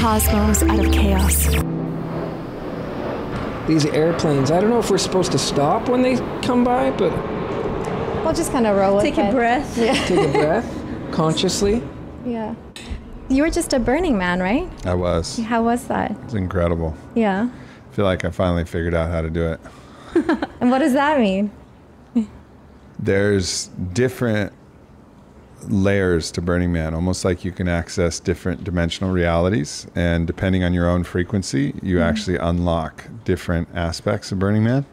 cosmos out of chaos. These airplanes, I don't know if we're supposed to stop when they come by, but... We'll just kind of roll with it. Take a breath. Yeah. Take a breath, consciously. Yeah. You were just a Burning Man, right? I was. How was that? It was incredible. Yeah. I feel like I finally figured out how to do it. And what does that mean? There's different layers to Burning Man, almost like you can access different dimensional realities, and depending on your own frequency, you actually unlock different aspects of Burning Man.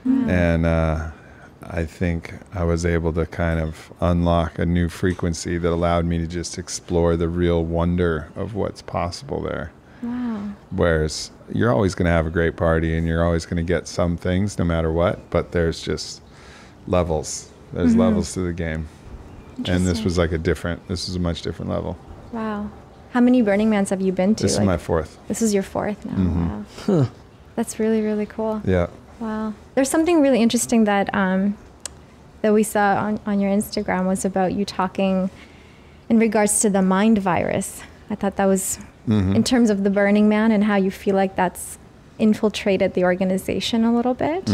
And I think I was able to kind of unlock a new frequency that allowed me to just explore the real wonder of what's possible there. Wow. Whereas you're always going to have a great party and you're always going to get some things no matter what, but there's just levels. There's levels to the game. And this was like this is a much different level. Wow. How many Burning Mans have you been to? This is my fourth. This is your fourth now. Wow. Huh. That's really, really cool. Yeah. Wow. There's something really interesting that that we saw on your Instagram was about you talking in regards to the mind virus. I thought that was in terms of the Burning Man and how you feel like that's infiltrated the organization a little bit.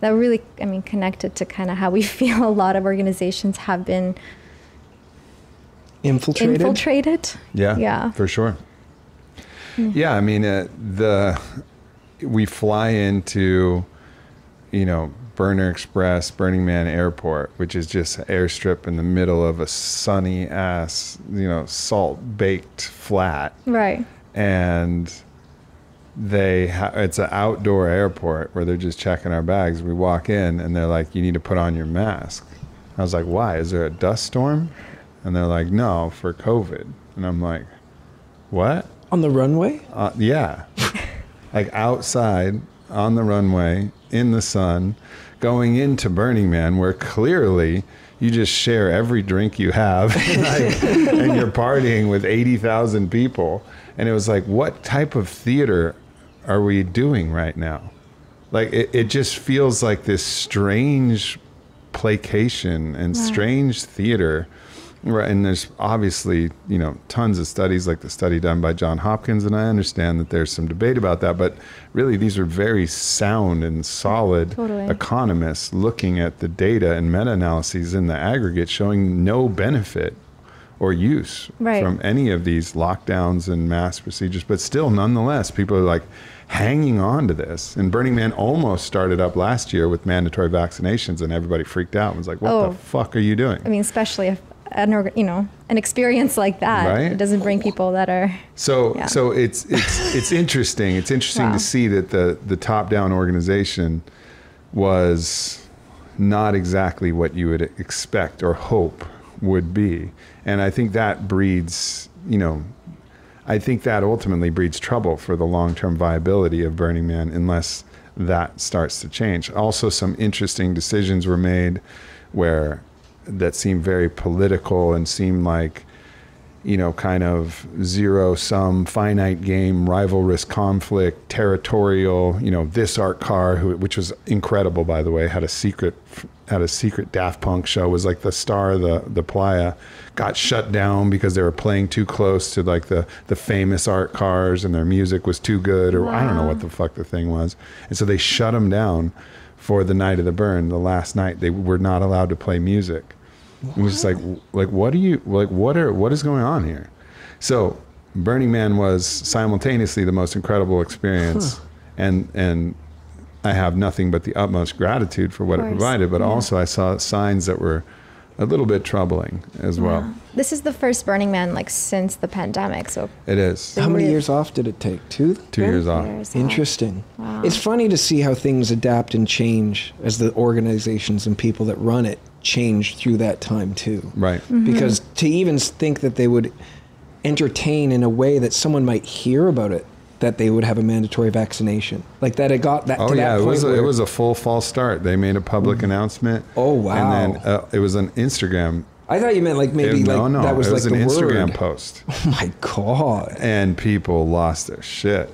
That really, I mean, connected to kind of how we feel a lot of organizations have been infiltrated. Yeah. For sure. Yeah, I mean, we fly into, Burner Express, Burning Man Airport, which is just an airstrip in the middle of a sunny ass, salt-baked flat. Right. And it's an outdoor airport where they're just checking our bags. We walk in and they're like, you need to put on your mask. I was like, why? Is there a dust storm? And they're like, no, for COVID. And I'm like, what? On the runway? Yeah. Like outside on the runway in the sun going into Burning Man, where clearly you just share every drink you have and you're partying with 80,000 people. And it was like, what type of theater are we doing right now? Like, it just feels like this strange placation and strange theater. Right, and there's obviously, tons of studies, like the study done by Johns Hopkins, and I understand that there's some debate about that, but really these are very sound and solid economists looking at the data and meta-analyses in the aggregate showing no benefit or use from any of these lockdowns and mass procedures, but still, nonetheless, people are like hanging on to this. And Burning Man almost started up last year with mandatory vaccinations, and everybody freaked out and was like, what the fuck are you doing? I mean, especially if an experience like that, it doesn't bring people that are so it's interesting. It's interesting to see that the top-down organization was not exactly what you would expect or hope would be. And I think that breeds, I think that ultimately breeds trouble for the long-term viability of Burning Man unless that starts to change. Also, some interesting decisions were made that seemed very political and seemed like, kind of zero-sum, finite game, rivalrous conflict, territorial, this art car, which was incredible, by the way, had a secret Daft Punk show, was like the star of the playa, got shut down because they were playing too close to like the famous art cars and their music was too good, or I don't know what the fuck the thing was. And so they shut them down for the night of the burn, the last night. They were not allowed to play music. It was just like, what is going on here? So Burning Man was simultaneously the most incredible experience, and I have nothing but the utmost gratitude for what it provided, but also I saw signs that were a little bit troubling as well. This is the first Burning Man since the pandemic, so it is. How many years off did it take? 2 years off. Interesting. Wow. It's funny to see how things adapt and change as the organizations and people that run it change through that time too. Right. Because to even think that they would entertain in a way that someone might hear about it, that they would have a mandatory vaccination, like that, it got that. To that point it was a full false start. They made a public announcement. Oh wow! And then it was an Instagram. I thought you meant like maybe that was it was like an the Instagram word. post. Oh my god! And people lost their shit.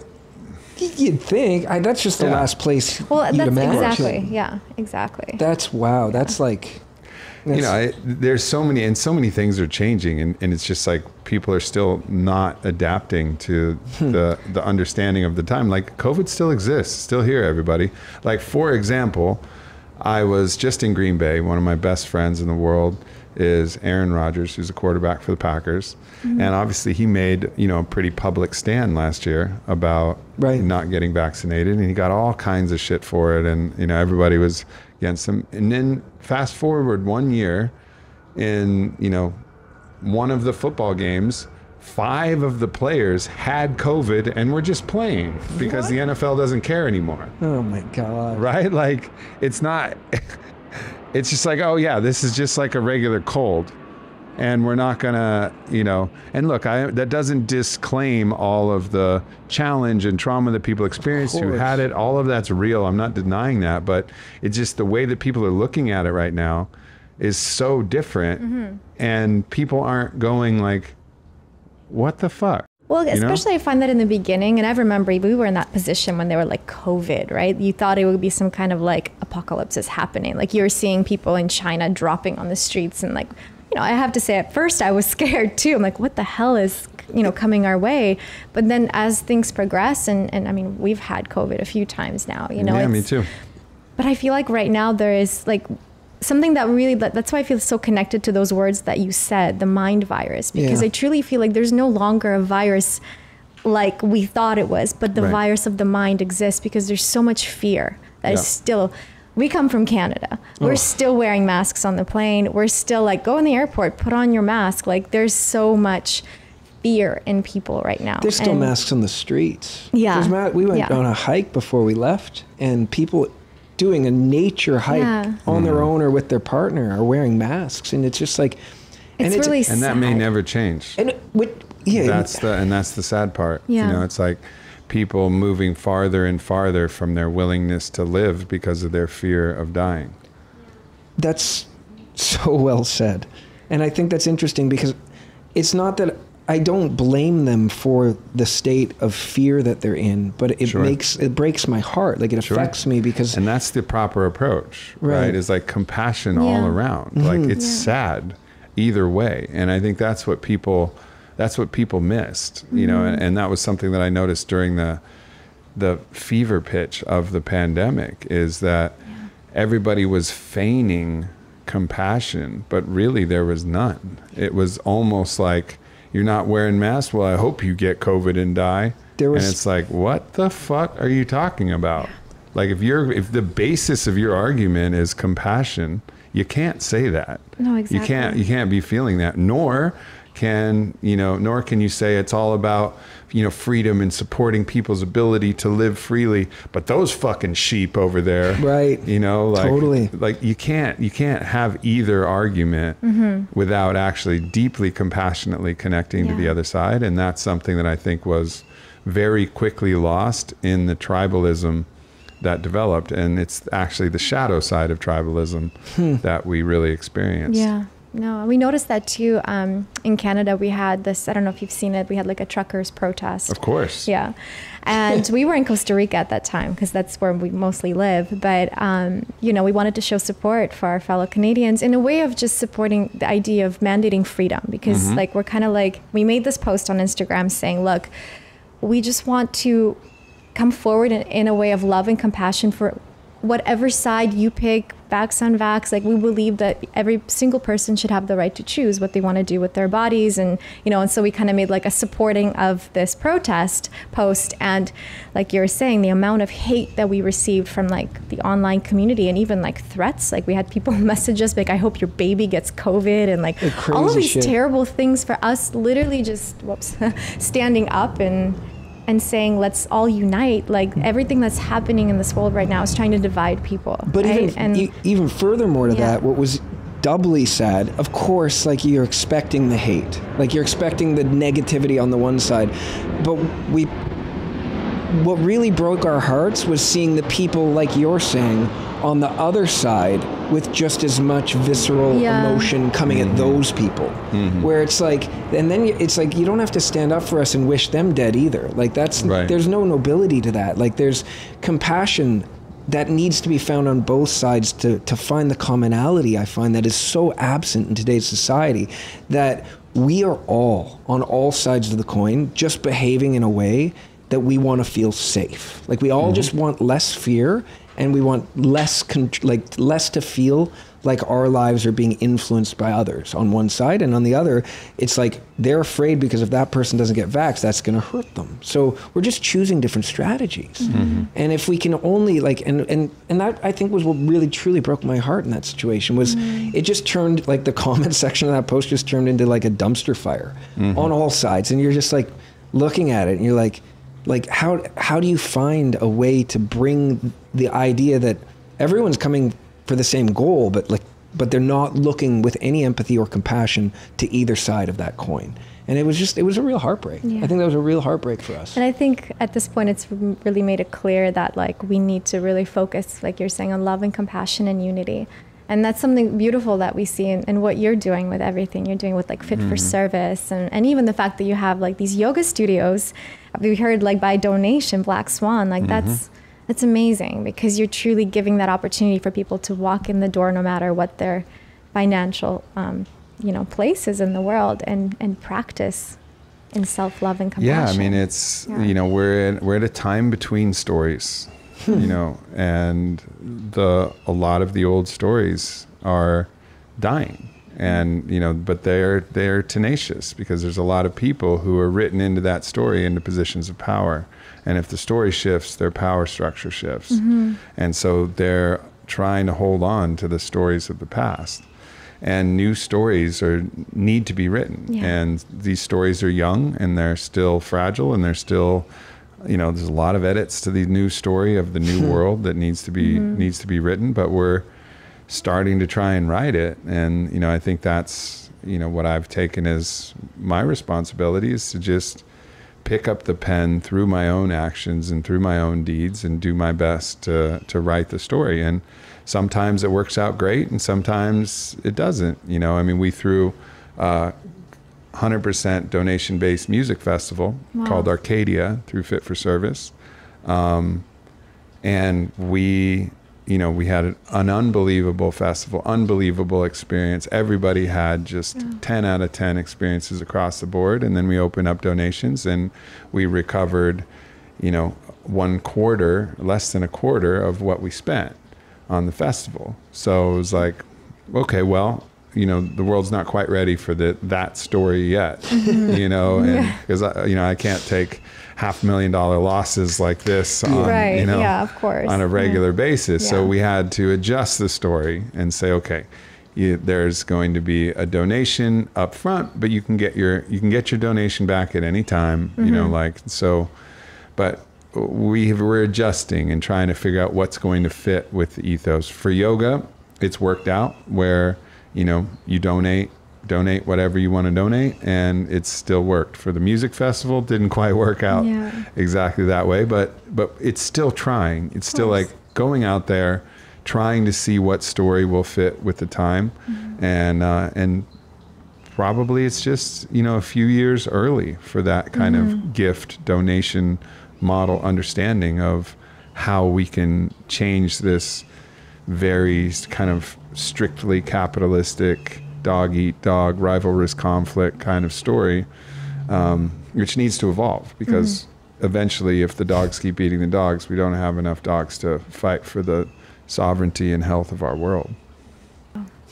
You'd think that's just the last place. Well, you'd that's imagine. exactly. Yeah, exactly. That's wow. That's like. there's so many things are changing, and it's just like people are still not adapting to the understanding of the time. Like COVID still exists, still here, everybody. Like, for example, I was just in Green Bay. One of my best friends in the world is Aaron Rodgers, who's a quarterback for the Packers. And obviously he made, a pretty public stand last year about not getting vaccinated, and he got all kinds of shit for it, and everybody was against him. And then fast forward 1 year, in one of the football games, 5 of the players had COVID and were just playing because the NFL doesn't care anymore. Oh my God. Right? Like, it's not, it's just like, oh yeah, this is just like a regular cold. And we're not gonna, and look, that doesn't disclaim all of the challenge and trauma that people experienced who had it. All of that's real. I'm not denying that, but it's just the way that people are looking at it right now is so different. And people aren't going like, what the fuck? Well, especially I find that in the beginning, and I remember we were in that position when they were like COVID, right? You thought it would be some kind of like apocalypse is happening. Like you're seeing people in China dropping on the streets, and like, I have to say at first I was scared too. I'm like, what the hell is, coming our way? But then as things progress, and I mean, we've had COVID a few times now, Yeah, me too. But I feel like right now there is like something that really, that's why I feel so connected to those words that you said, the mind virus, because I truly feel like there's no longer a virus like we thought it was, but the virus of the mind exists because there's so much fear that is still. We come from Canada. We're still wearing masks on the plane. We're still like, go in the airport, put on your mask. Like there's so much fear in people right now. There's still masks on the streets. Yeah. We went on a hike before we left, and people doing a nature hike on their own or with their partner are wearing masks. And it's just like, it's really sad. And that may never change. And that's the sad part. It's like people moving farther and farther from their willingness to live because of their fear of dying. That's so well said. And I think that's interesting because it's not that I don't blame them for the state of fear that they're in, but it breaks my heart. Like it affects me because... And that's the proper approach, right? Is like compassion all around. Like it's sad either way. And I think that's what people missed, and that was something that I noticed during the fever pitch of the pandemic, is that everybody was feigning compassion, but really there was none. It was almost like, you're not wearing masks, well, I hope you get COVID and die. And it's like, what the fuck are you talking about? Like if the basis of your argument is compassion, you can't say that. No, exactly. You can't be feeling that, nor can you say it's all about freedom and supporting people's ability to live freely, but those fucking sheep over there, totally, like you can't have either argument without actually deeply compassionately connecting to the other side. And that's something that I think was very quickly lost in the tribalism that developed, and it's actually the shadow side of tribalism that we really experienced. No, we noticed that too. In Canada, we had this, I don't know if you've seen it, we had like a truckers protest. Of course. Yeah. And we were in Costa Rica at that time because that's where we mostly live. But, we wanted to show support for our fellow Canadians in a way of just supporting the idea of mandating freedom. Because like, we're kind of like, we made this post on Instagram saying, look, we just want to come forward in a way of love and compassion for whatever side you pick, vax, unvax. Like we believe that every single person should have the right to choose what they want to do with their bodies. And, and so we kind of made like a supporting of this protest post. And like you're saying, the amount of hate that we received from like the online community and even like threats, like we had people message us like, I hope your baby gets COVID, and like all of these terrible things for us, literally just standing up and saying, let's all unite. Like everything that's happening in this world right now is trying to divide people. But even furthermore to that, what was doubly sad, of course, like you're expecting the hate, like you're expecting the negativity on the one side, but what really broke our hearts was seeing the people, like you're saying, on the other side with just as much visceral emotion coming at those people, where it's like, and then it's like, you don't have to stand up for us and wish them dead either. Like there's no nobility to that. Like there's compassion that needs to be found on both sides to find the commonality, I find, that is so absent in today's society, that we are all, on all sides of the coin, just behaving in a way that we want to feel safe. Like, we all just want less fear, and we want less to feel like our lives are being influenced by others on one side, and on the other, it's like they're afraid because if that person doesn't get vaxxed, that's going to hurt them. So we're just choosing different strategies. And if we can only and that, I think, was what really truly broke my heart in that situation, was it just turned, like, the comment section of that post just turned into like a dumpster fire on all sides. And you're just like looking at it and you're like how do you find a way to bring the idea that everyone's coming for the same goal, but they're not looking with any empathy or compassion to either side of that coin. And it was a real heartbreak. I think that was a real heartbreak for us. And I think at this point, it's really made it clear that, like, we need to really focus, like you're saying, on love and compassion and unity. And that's something beautiful that we see in what you're doing with everything you're doing with, like, Fit for Service, and even the fact that you have, like, these yoga studios, we heard, like, by donation, Black Swan, like, that's amazing, because you're truly giving that opportunity for people to walk in the door no matter what their financial place is in the world, and practice in self-love and compassion. Yeah, I mean, it's, we're at a time between stories, and a lot of the old stories are dying, and, but they're tenacious, because there's a lot of people who are written into that story into positions of power. And if the story shifts, their power structure shifts. And so they're trying to hold on to the stories of the past. And new stories need to be written. And these stories are young, and they're still fragile, and they're still, there's a lot of edits to the new story of the new world that needs to be written, but we're starting to try and write it. And, I think that's, what I've taken as my responsibility, is to just pick up the pen through my own actions and through my own deeds and do my best to write the story. And sometimes it works out great, and sometimes it doesn't. We threw a 100% donation-based music festival called Arcadia through Fit for Service. And we had an unbelievable festival, unbelievable experience. Everybody had just 10 out of 10 experiences across the board. And then we opened up donations, and we recovered, less than a quarter of what we spent on the festival. So it was like, okay, well, the world's not quite ready for that story yet, and because I can't take $500,000 losses like this on, of course, on a regular basis. So we had to adjust the story and say, okay, there's going to be a donation up front, but you can get your donation back at any time, but we're adjusting and trying to figure out what's going to fit with the ethos. For yoga, it's worked out where, you donate whatever you want to donate, and it's still worked. For the music festival, didn't quite work out exactly that way, but it's still trying. It's still like going out there, trying to see what story will fit with the time, and probably it's just a few years early for that kind of gift donation model understanding of how we can change this very kind of strictly capitalistic dog eat dog, rivalrous conflict kind of story, which needs to evolve, because eventually, if the dogs keep eating the dogs, we don't have enough dogs to fight for the sovereignty and health of our world.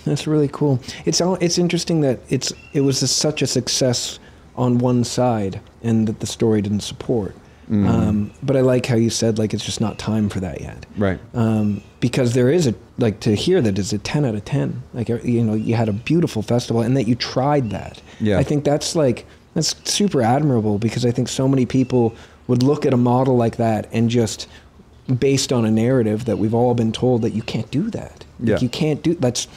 That's really cool. It's interesting that it was such a success on one side, and that the story didn't support. But I like how you said, like, it's just not time for that yet. Right. Because there is to hear that is a 10 out of 10. Like, you had a beautiful festival, and that you tried that. Yeah. I think that's super admirable, because I think so many people would look at a model like that and just, based on a narrative that we've all been told, that you can't do that. Like, you can't do that's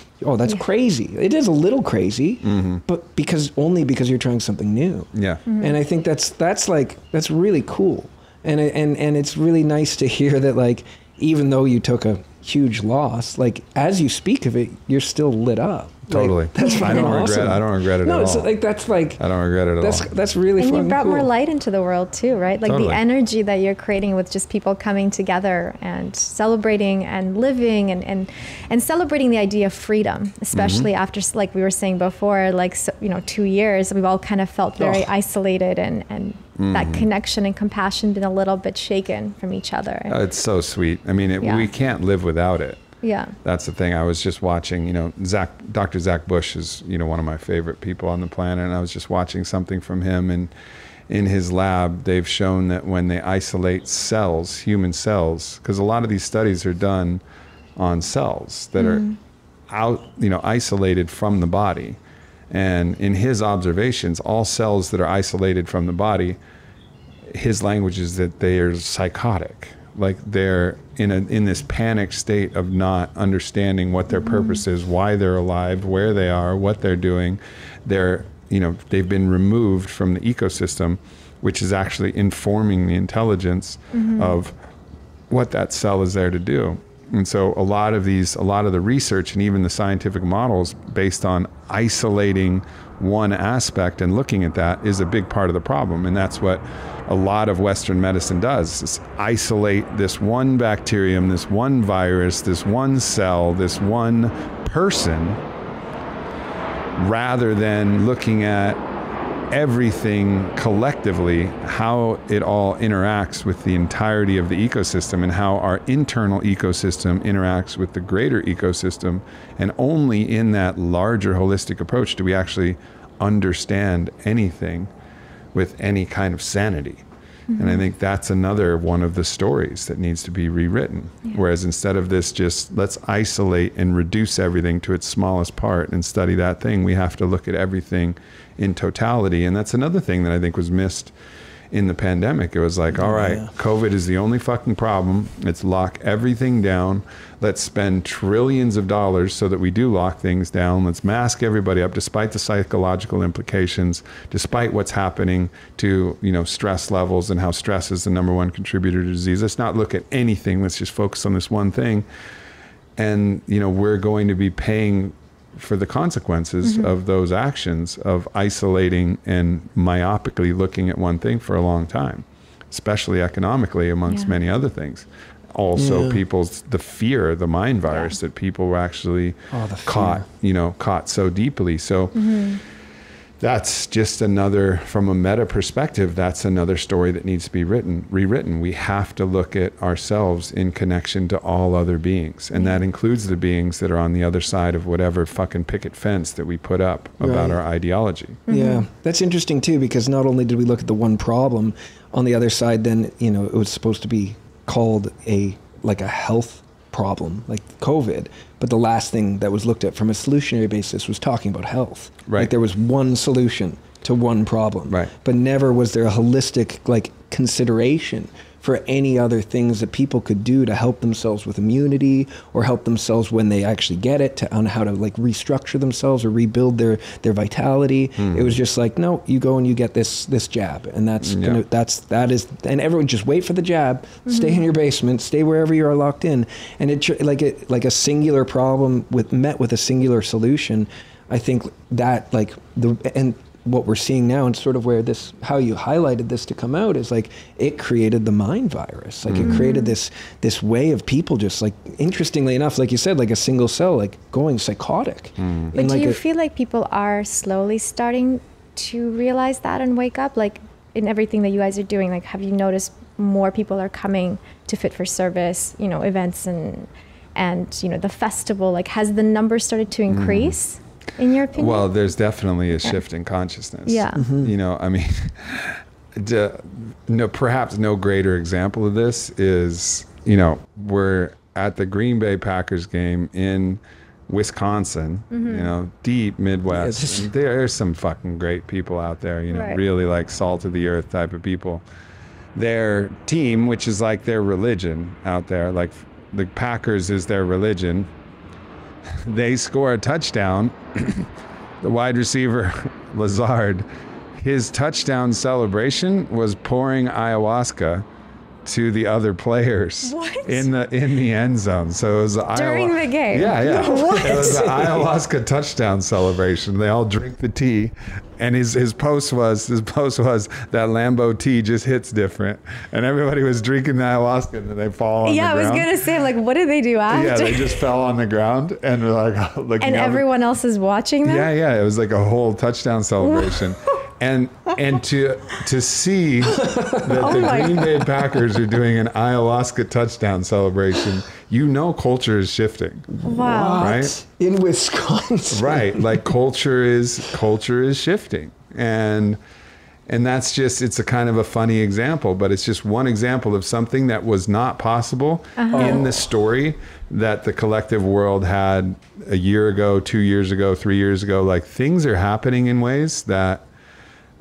crazy. It is a little crazy, but because you're trying something new. Yeah. And I think that's really cool. And it's really nice to hear that, like, even though you took a huge loss, like, as you speak of it, you're still lit up. Totally. Like, that's I don't awesome. regret it at all. No, it's like that's like I don't regret it at all. That's really and fun. you brought cool. more light into the world too, right? Like Totally. the energy that you're creating with just people coming together and celebrating and living and celebrating the idea of freedom, especially after, like we were saying before, like, so, 2 years, we've all kind of felt very isolated and that connection and compassion been a little bit shaken from each other. It's so sweet. I mean, we can't live without it. Yeah. That's the thing. I was just watching, Dr. Zach Bush is, one of my favorite people on the planet. And I was just watching something from him. And in his lab, they've shown that when they isolate cells, human cells, because a lot of these studies are done on cells that are isolated from the body. And in his observations, all cells that are isolated from the body, his language is that they are psychotic. Like they're in this panic state of not understanding what their purpose is, why they're alive, where they are, what they're doing. They've been removed from the ecosystem, which is actually informing the intelligence of what that cell is there to do. And so a lot of the research and even the scientific models based on isolating one aspect and looking at that is a big part of the problem. And that's what a lot of Western medicine does, is isolate this one bacterium, this one virus, this one cell, this one person, rather than looking at everything collectively, how it all interacts with the entirety of the ecosystem and how our internal ecosystem interacts with the greater ecosystem. And only in that larger holistic approach do we actually understand anything with any kind of sanity. And I think that's another one of the stories that needs to be rewritten. Whereas instead of this just let's isolate and reduce everything to its smallest part and study that thing, we have to look at everything in totality. And that's another thing that I think was missed in the pandemic. It was like, all right, COVID is the only fucking problem. Let's lock everything down. Let's spend trillions of dollars so that we do lock things down. Let's mask everybody up despite the psychological implications, despite what's happening to, stress levels and how stress is the number one contributor to disease. Let's not look at anything. Let's just focus on this one thing. And, we're going to be paying for the consequences of those actions of isolating and myopically looking at one thing for a long time, especially economically amongst many other things. Also the fear, the mind virus that people were actually caught so deeply. So that's just another, from a meta perspective, that's another story that needs to be rewritten. We have to look at ourselves in connection to all other beings. And that includes the beings that are on the other side of whatever fucking picket fence that we put up about our ideology. Yeah, that's interesting too, because not only did we look at the one problem, on the other side then, it was supposed to be called a health problem, like COVID, but the last thing that was looked at from a solutionary basis was talking about health. Right. Like there was one solution to one problem. Right. But never was there a holistic consideration for any other things that people could do to help themselves with immunity or help themselves when they actually get it, on how to restructure themselves or rebuild their vitality. It was just like, no, you go and you get this jab, and that is, and everyone just wait for the jab, stay in your basement, stay wherever you are locked in, and like a singular problem met with a singular solution. I think that what we're seeing now, and sort of how you highlighted this to come out, is it created the mind virus. It created this way of people just interestingly enough, like you said, a single cell, going psychotic. But do you feel like people are slowly starting to realize that and wake up? In everything that you guys are doing, have you noticed more people are coming to Fit for Service, events and the festival? Has the number started to increase? In your opinion? Well, there's definitely a shift in consciousness. Yeah. I mean, perhaps no greater example of this is, we're at the Green Bay Packers game in Wisconsin, deep Midwest. And there's some fucking great people out there, really salt of the earth type of people. Their team, which is their religion out there, the Packers is their religion. They score a touchdown. The wide receiver, Lazard, his touchdown celebration was pouring ayahuasca to the other players in the end zone. So it was during the game. Yeah. It was an ayahuasca touchdown celebration. They all drink the tea, and his post was that Lambo tea just hits different, and everybody was drinking the ayahuasca and then they fall on the ground. Yeah, I was gonna say, like, what did they do after? Yeah, they just fell on the ground and were like looking. And everyone else is watching them. Yeah. It was like a whole touchdown celebration. And to see that the Green Bay Packers are doing an ayahuasca touchdown celebration, culture is shifting. Wow. Right? In Wisconsin. Right. Like culture is shifting. And that's just, it's a kind of a funny example, but it's just one example of something that was not possible in the story that the collective world had a year ago, 2 years ago, 3 years ago. Like, things are happening in ways that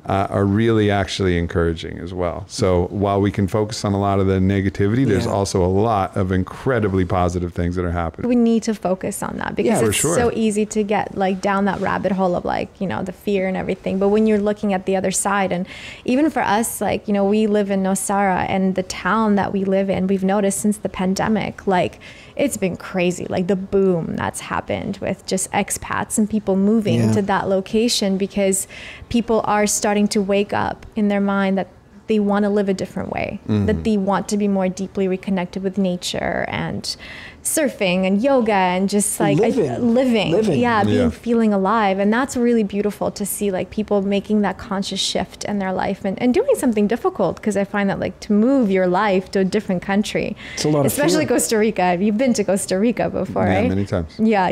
are really actually encouraging as well. So while we can focus on a lot of the negativity, there's also a lot of incredibly positive things that are happening. We need to focus on that because it's so easy to get like down that rabbit hole of like, the fear and everything. But when you're looking at the other side, and even for us, like, we live in Nosara, and the town that we live in, we've noticed since the pandemic, like, it's been crazy, like the boom that's happened with just expats and people moving to that location because people are starting to wake up in their mind that they want to live a different way, that they want to be more deeply reconnected with nature and surfing and yoga and just like living. Feeling alive. And that's really beautiful to see, like, people making that conscious shift in their life and doing something difficult, because I find that, like, to move your life to a different country, it's a lot especially of fear. Costa Rica. You've been to Costa Rica before, right? Yeah, many times. Yeah,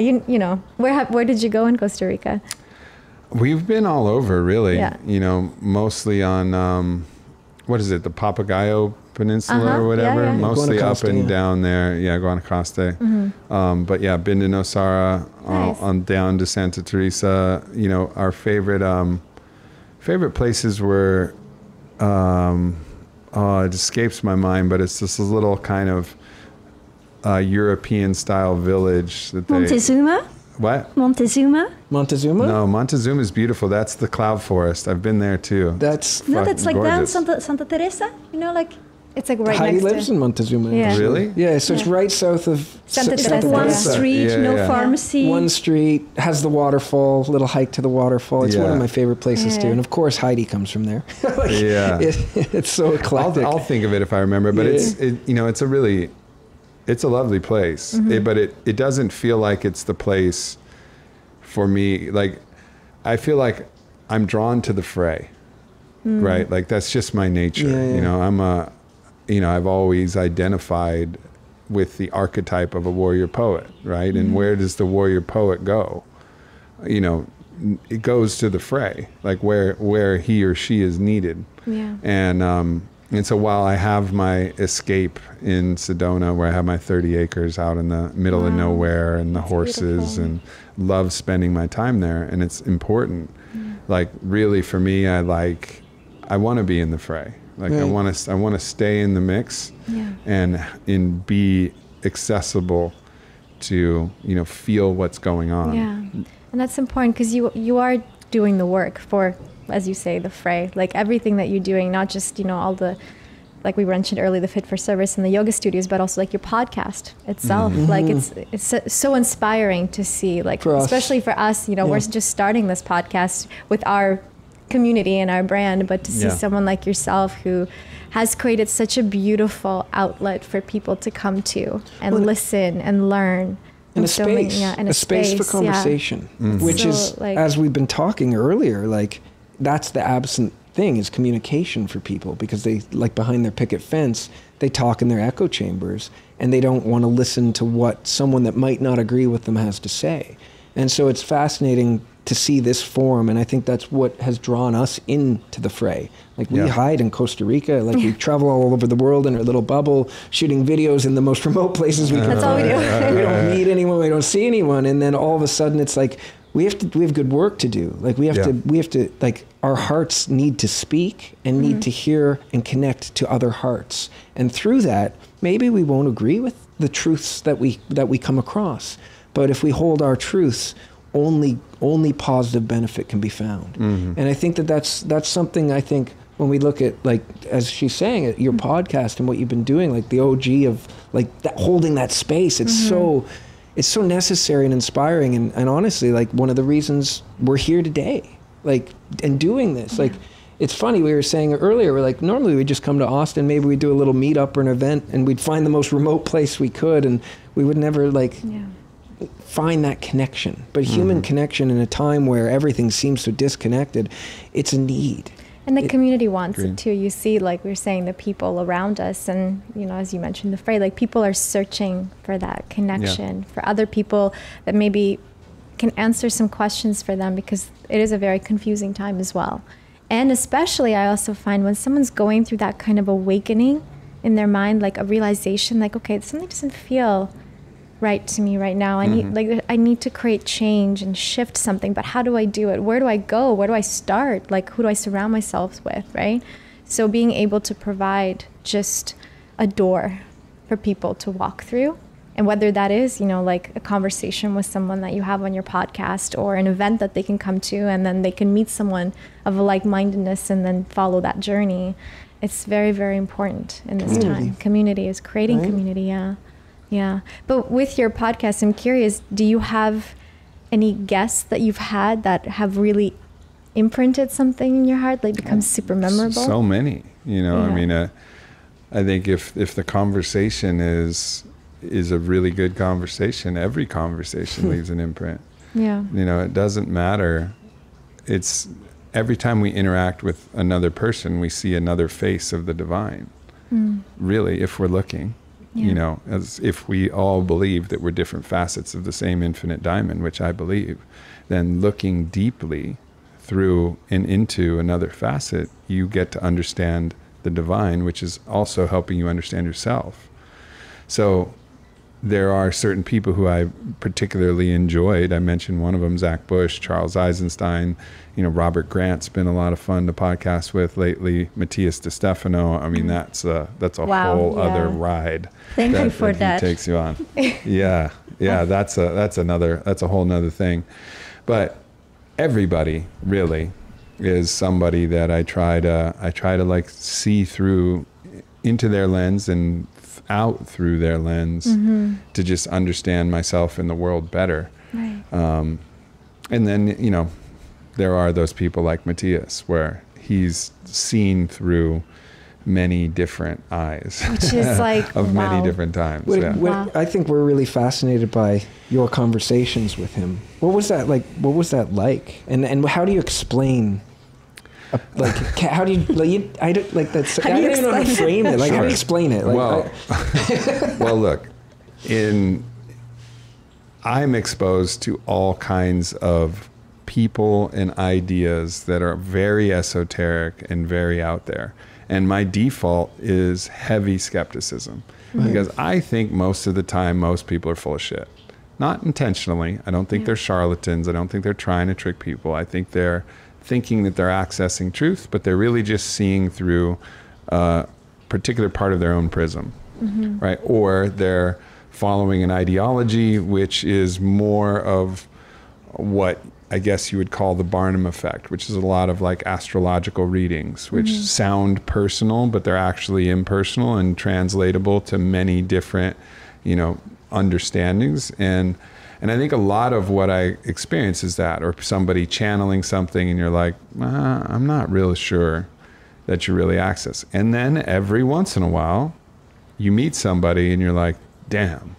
where did you go in Costa Rica? We've been all over, really. Yeah. Mostly on what is it, the Papagayo Peninsula or whatever, mostly up and down there. Yeah, Guanacaste. But yeah, been to Nosara, on down to Santa Teresa. Our favorite places were, it escapes my mind, but it's this little kind of European style village that Montezuma? What? Montezuma? Montezuma? No, Montezuma is beautiful. That's the cloud forest. I've been there too. That's that's like down gorgeous. Santa Teresa. Like it's like right Heidi next lives to in Montezuma. Yeah. Really? Yeah, so it's right south of Santa Teresa. one street, no pharmacy. One street, has the waterfall, little hike to the waterfall. It's one of my favorite places too. And of course, Heidi comes from there. It's so eclectic. I'll think of it if I remember, but it's a lovely place. But it doesn't feel like it's the place for me. Like, I feel like I'm drawn to the fray, right? Like, that's just my nature. I've always identified with the archetype of a warrior poet, right? And where does the warrior poet go? It goes to the fray, like where he or she is needed. Yeah. And so while I have my escape in Sedona, where I have my 30 acres out in the middle of nowhere and the horses, beautiful. And love spending my time there, and it's important. Like, really for me, I want to be in the fray. Like, I want to stay in the mix and be accessible to, feel what's going on. Yeah. And that's important because you are doing the work for, as you say, the fray, like everything that you're doing, not just, all the, like we mentioned earlier, the Fit for Service and the yoga studios, but also like your podcast itself. Like it's so inspiring to see, like, especially for us, we're just starting this podcast with our community and our brand, but to see someone like yourself who has created such a beautiful outlet for people to come to and listen and learn. And a space for conversation, which is, like, as we've been talking earlier, like, that's the absent thing, is communication for people, because they, like, behind their picket fence, they talk in their echo chambers and they don't want to listen to what someone that might not agree with them has to say. And so it's fascinating to see this form, and I think that's what has drawn us into the fray. Like, we hide in Costa Rica, like we travel all over the world in our little bubble, shooting videos in the most remote places we can. That's all we do. We don't meet anyone, we don't see anyone, and then all of a sudden it's like we have good work to do. Like, we have to like, our hearts need to speak and need to hear and connect to other hearts, and through that, maybe we won't agree with the truths that we come across, but if we hold our truths, only positive benefit can be found. And I think that's something I think when we look at, like, as she's saying, at your podcast and what you've been doing, like the OG of like that, holding that space, it's so necessary and inspiring, and honestly, like, one of the reasons we're here today, like, and doing this, like, it's funny, we were saying earlier, we're like, normally we'd just come to Austin, maybe we'd do a little meetup or an event, and we'd find the most remote place we could, and we would never, like, find that connection. But human connection in a time where everything seems so disconnected, it's a need. And the community wants it too. You see, like we were saying, the people around us, and, you know, as you mentioned, the phrase, like, people are searching for that connection, for other people that maybe can answer some questions for them, because it is a very confusing time as well. And especially, I also find when someone's going through that kind of awakening in their mind, like a realization, like, okay, something doesn't feel right to me right now. I need to create change and shift something, but how do I do it? Where do I go? Where do I start? Like, who do I surround myself with, right? So being able to provide just a door for people to walk through, and whether that is, you know, like a conversation with someone that you have on your podcast, or an event that they can come to, and then they can meet someone of a like-mindedness and then follow that journey. It's very, very important in this time. Community is creating community, yeah. But with your podcast, I'm curious, do you have any guests that you've had that have really imprinted something in your heart, like become super memorable? So many, you know, I mean, I think if the conversation is a really good conversation, every conversation leaves an imprint. Yeah. You know, it doesn't matter. It's every time we interact with another person, we see another face of the divine. Really, if we're looking, you know, as if we all believe that we're different facets of the same infinite diamond, which I believe, then looking deeply through and into another facet, you get to understand the divine, which is also helping you understand yourself. So there are certain people who I particularly enjoyed. I mentioned one of them, Zach Bush, Charles Eistenstein, you know, Robert Grant's been a lot of fun to podcast with lately, Matias de Stefano. I mean, that's a whole other ride. Thank you for that. He takes you on. That's a whole nother thing. But everybody really is somebody that I try to like see through into their lens and out through their lens to just understand myself and the world better. Right. And then, you know, there are those people like Matias where he's seen through many different eyes, which is like of many different times. I think we're really fascinated by your conversations with him. What was that like? What was that like? And how do you explain? Like, how do you like? I don't like that's. I don't even know how to frame it. Like, how do you explain it? Like, well, look, I'm exposed to all kinds of people and ideas that are very esoteric and very out there. And my default is heavy skepticism because I think most of the time, most people are full of shit. Not intentionally. I don't think they're charlatans. I don't think they're trying to trick people. I think they're thinking that they're accessing truth, but they're really just seeing through a particular part of their own prism, right? Or they're following an ideology, which is more of what I guess you would call the Barnum effect, which is a lot of like astrological readings, which sound personal, but they're actually impersonal and translatable to many different, you know, understandings. And I think a lot of what I experience is that, or somebody channeling something and you're like, I'm not really sure that you really access. And then every once in a while you meet somebody and you're like, damn,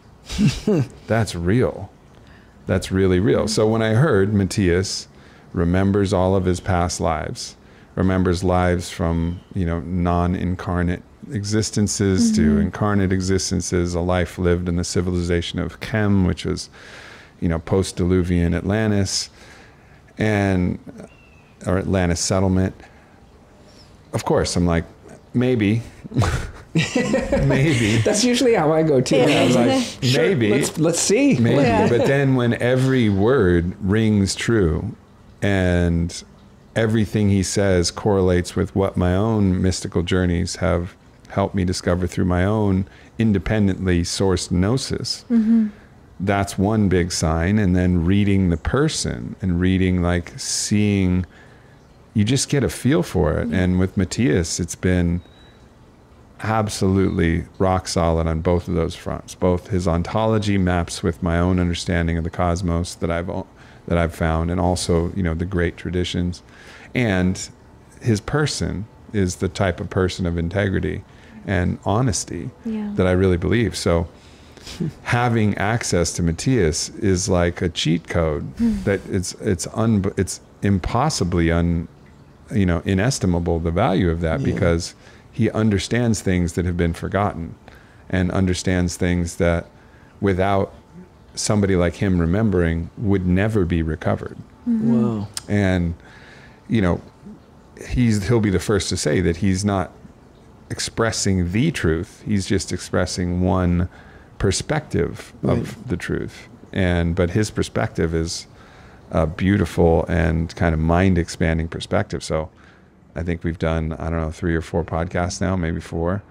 that's real. That's really real. So when I heard Matias remembers all of his past lives, remembers lives from, you know, non-incarnate existences to incarnate existences, a life lived in the civilization of Chem, which was, you know, post-Diluvian Atlantis or Atlantis settlement. Of course, I'm like, maybe. Maybe. That's usually how I go too. I was like, sure, maybe. Let's see. Maybe. Yeah. But then when every word rings true and everything he says correlates with what my own mystical journeys have helped me discover through my own independently sourced gnosis, that's one big sign. And then reading the person and reading, like, seeing you just get a feel for it. And with Matias, it's been absolutely rock solid on both of those fronts. Both his ontology maps with my own understanding of the cosmos that I've found, and also, the great traditions. And his person is the type of person of integrity and honesty that I really believe. So having access to Matias is like a cheat code that it's impossibly inestimable, the value of that, because he understands things that have been forgotten, and understands things that without somebody like him remembering would never be recovered. Wow. And he'll be the first to say that he's not expressing the truth, he's just expressing one perspective of the truth. But his perspective is a beautiful and kind of mind-expanding perspective. So I think we've done, 3 or 4 podcasts now, maybe 4.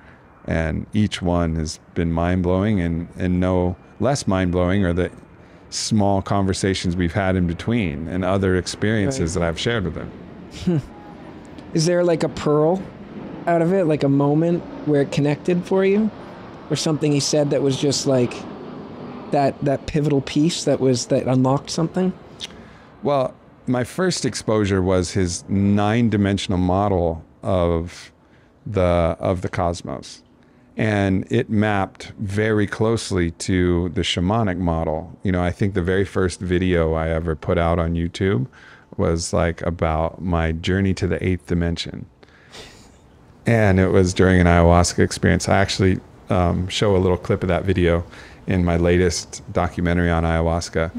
And each one has been mind-blowing, and no less mind-blowing are the small conversations we've had in between and other experiences that I've shared with him. Is there like a pearl out of it, like a moment where it connected for you? Or something he said that was just like that pivotal piece that unlocked something? Well, my first exposure was his 9-dimensional model of the cosmos. And it mapped very closely to the shamanic model. I think the very first video I ever put out on YouTube was like about my journey to the 8th dimension. And it was during an ayahuasca experience. I actually show a little clip of that video in my latest documentary on ayahuasca.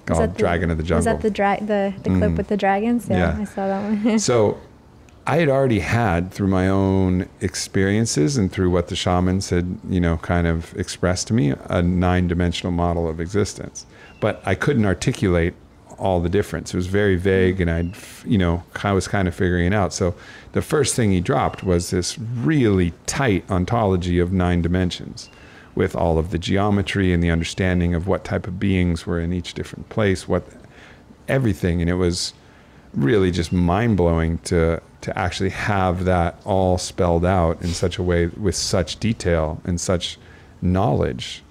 Called Dragon of the Jungle. Was that the clip with the dragons? Yeah, I saw that one. So I had already had, through my own experiences and through what the shamans had, kind of expressed to me, a 9-dimensional model of existence. But I couldn't articulate all the difference. It was very vague, and I was kind of figuring it out. So the first thing he dropped was this really tight ontology of 9 dimensions, with all of the geometry and the understanding of what type of beings were in each different place, everything. And it was really just mind-blowing to actually have that all spelled out in such a way, with such detail and such knowledge,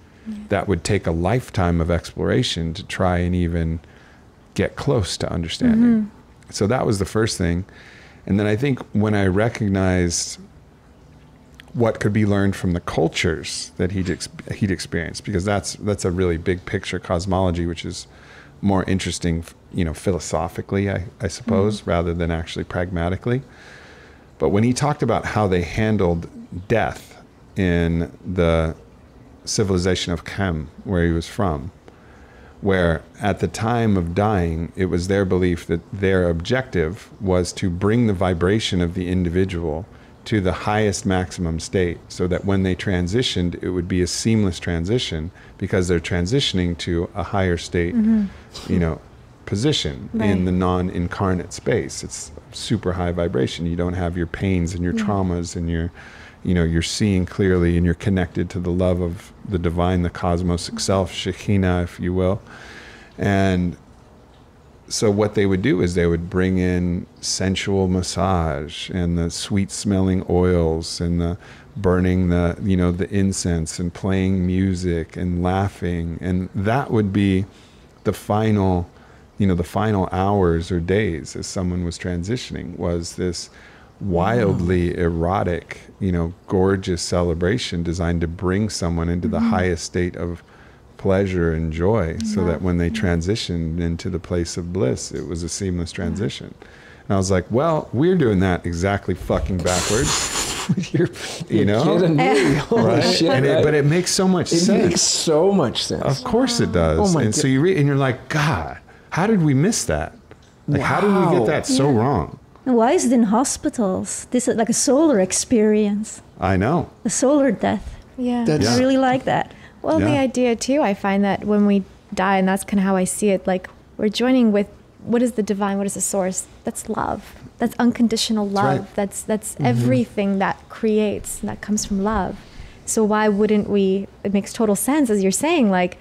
that would take a lifetime of exploration to try and even get close to understanding. So that was the first thing. And then I think when I recognized what could be learned from the cultures that he'd experienced, because that's a really big picture cosmology, which is more interesting, philosophically, I suppose, rather than actually pragmatically. But when he talked about how they handled death in the civilization of Kem, where he was from, where at the time of dying, it was their belief that their objective was to bring the vibration of the individual to the highest maximum state, so that when they transitioned, it would be a seamless transition, because they're transitioning to a higher state, position in the non-incarnate space. It's super high vibration. You don't have your pains and your traumas, and you're seeing clearly, and you're connected to the love of the divine, the cosmos itself, Shekhinah, if you will. And so what they would do is they would bring in sensual massage and the sweet smelling oils and the burning the incense and playing music and laughing. And that would be the final hours or days as someone was transitioning, was this wildly erotic, gorgeous celebration designed to bring someone into the highest state of pleasure and joy, so that when they transitioned into the place of bliss, it was a seamless transition. And I was like, well, we're doing that exactly fucking backwards. You're kidding me. Holy shit. But it makes so much sense. It makes so much sense. Of course it does. Oh my and so you read, and you're like, God, how did we miss that? Like, how did we get that so wrong? And why is it in hospitals? This is like a solar experience. I know. A solar death. Yeah. I really like that. Well, the idea too, I find that when we die, and that's kind of how I see it, like we're joining with what is the divine, what is the source? That's love. That's unconditional love. That's everything that creates, that comes from love. So why wouldn't we, it makes total sense, as you're saying, like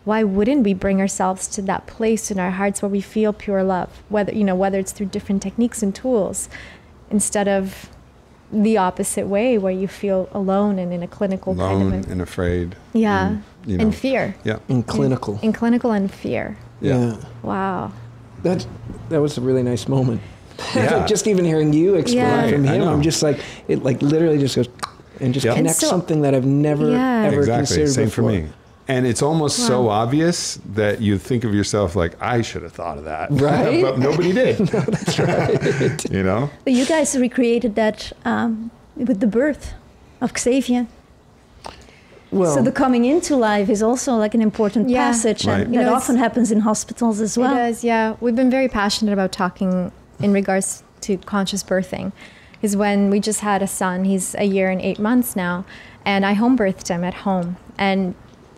why wouldn't we bring ourselves to that place in our hearts where we feel pure love, whether it's through different techniques and tools, instead of the opposite way where you feel alone and in a clinical and afraid. Yeah. And, and fear. Yeah. In clinical. In clinical and fear. Yeah. Wow. That was a really nice moment. Yeah. Just even hearing you explain from him, I'm just like, it like literally just goes and just connects something that I've never ever considered Same before. for me. And it's almost so obvious that you think of yourself like, I should have thought of that. Right. But nobody did. No, that's right. You know? But you guys recreated that with the birth of Xavier. Well, So the coming into life is also like an important passage, Right. and that often happens in hospitals as well. It does, yeah. We've been very passionate about talking in regards to conscious birthing. Is when we just had a son. He's a year and 8 months now, and I home birthed him at home. And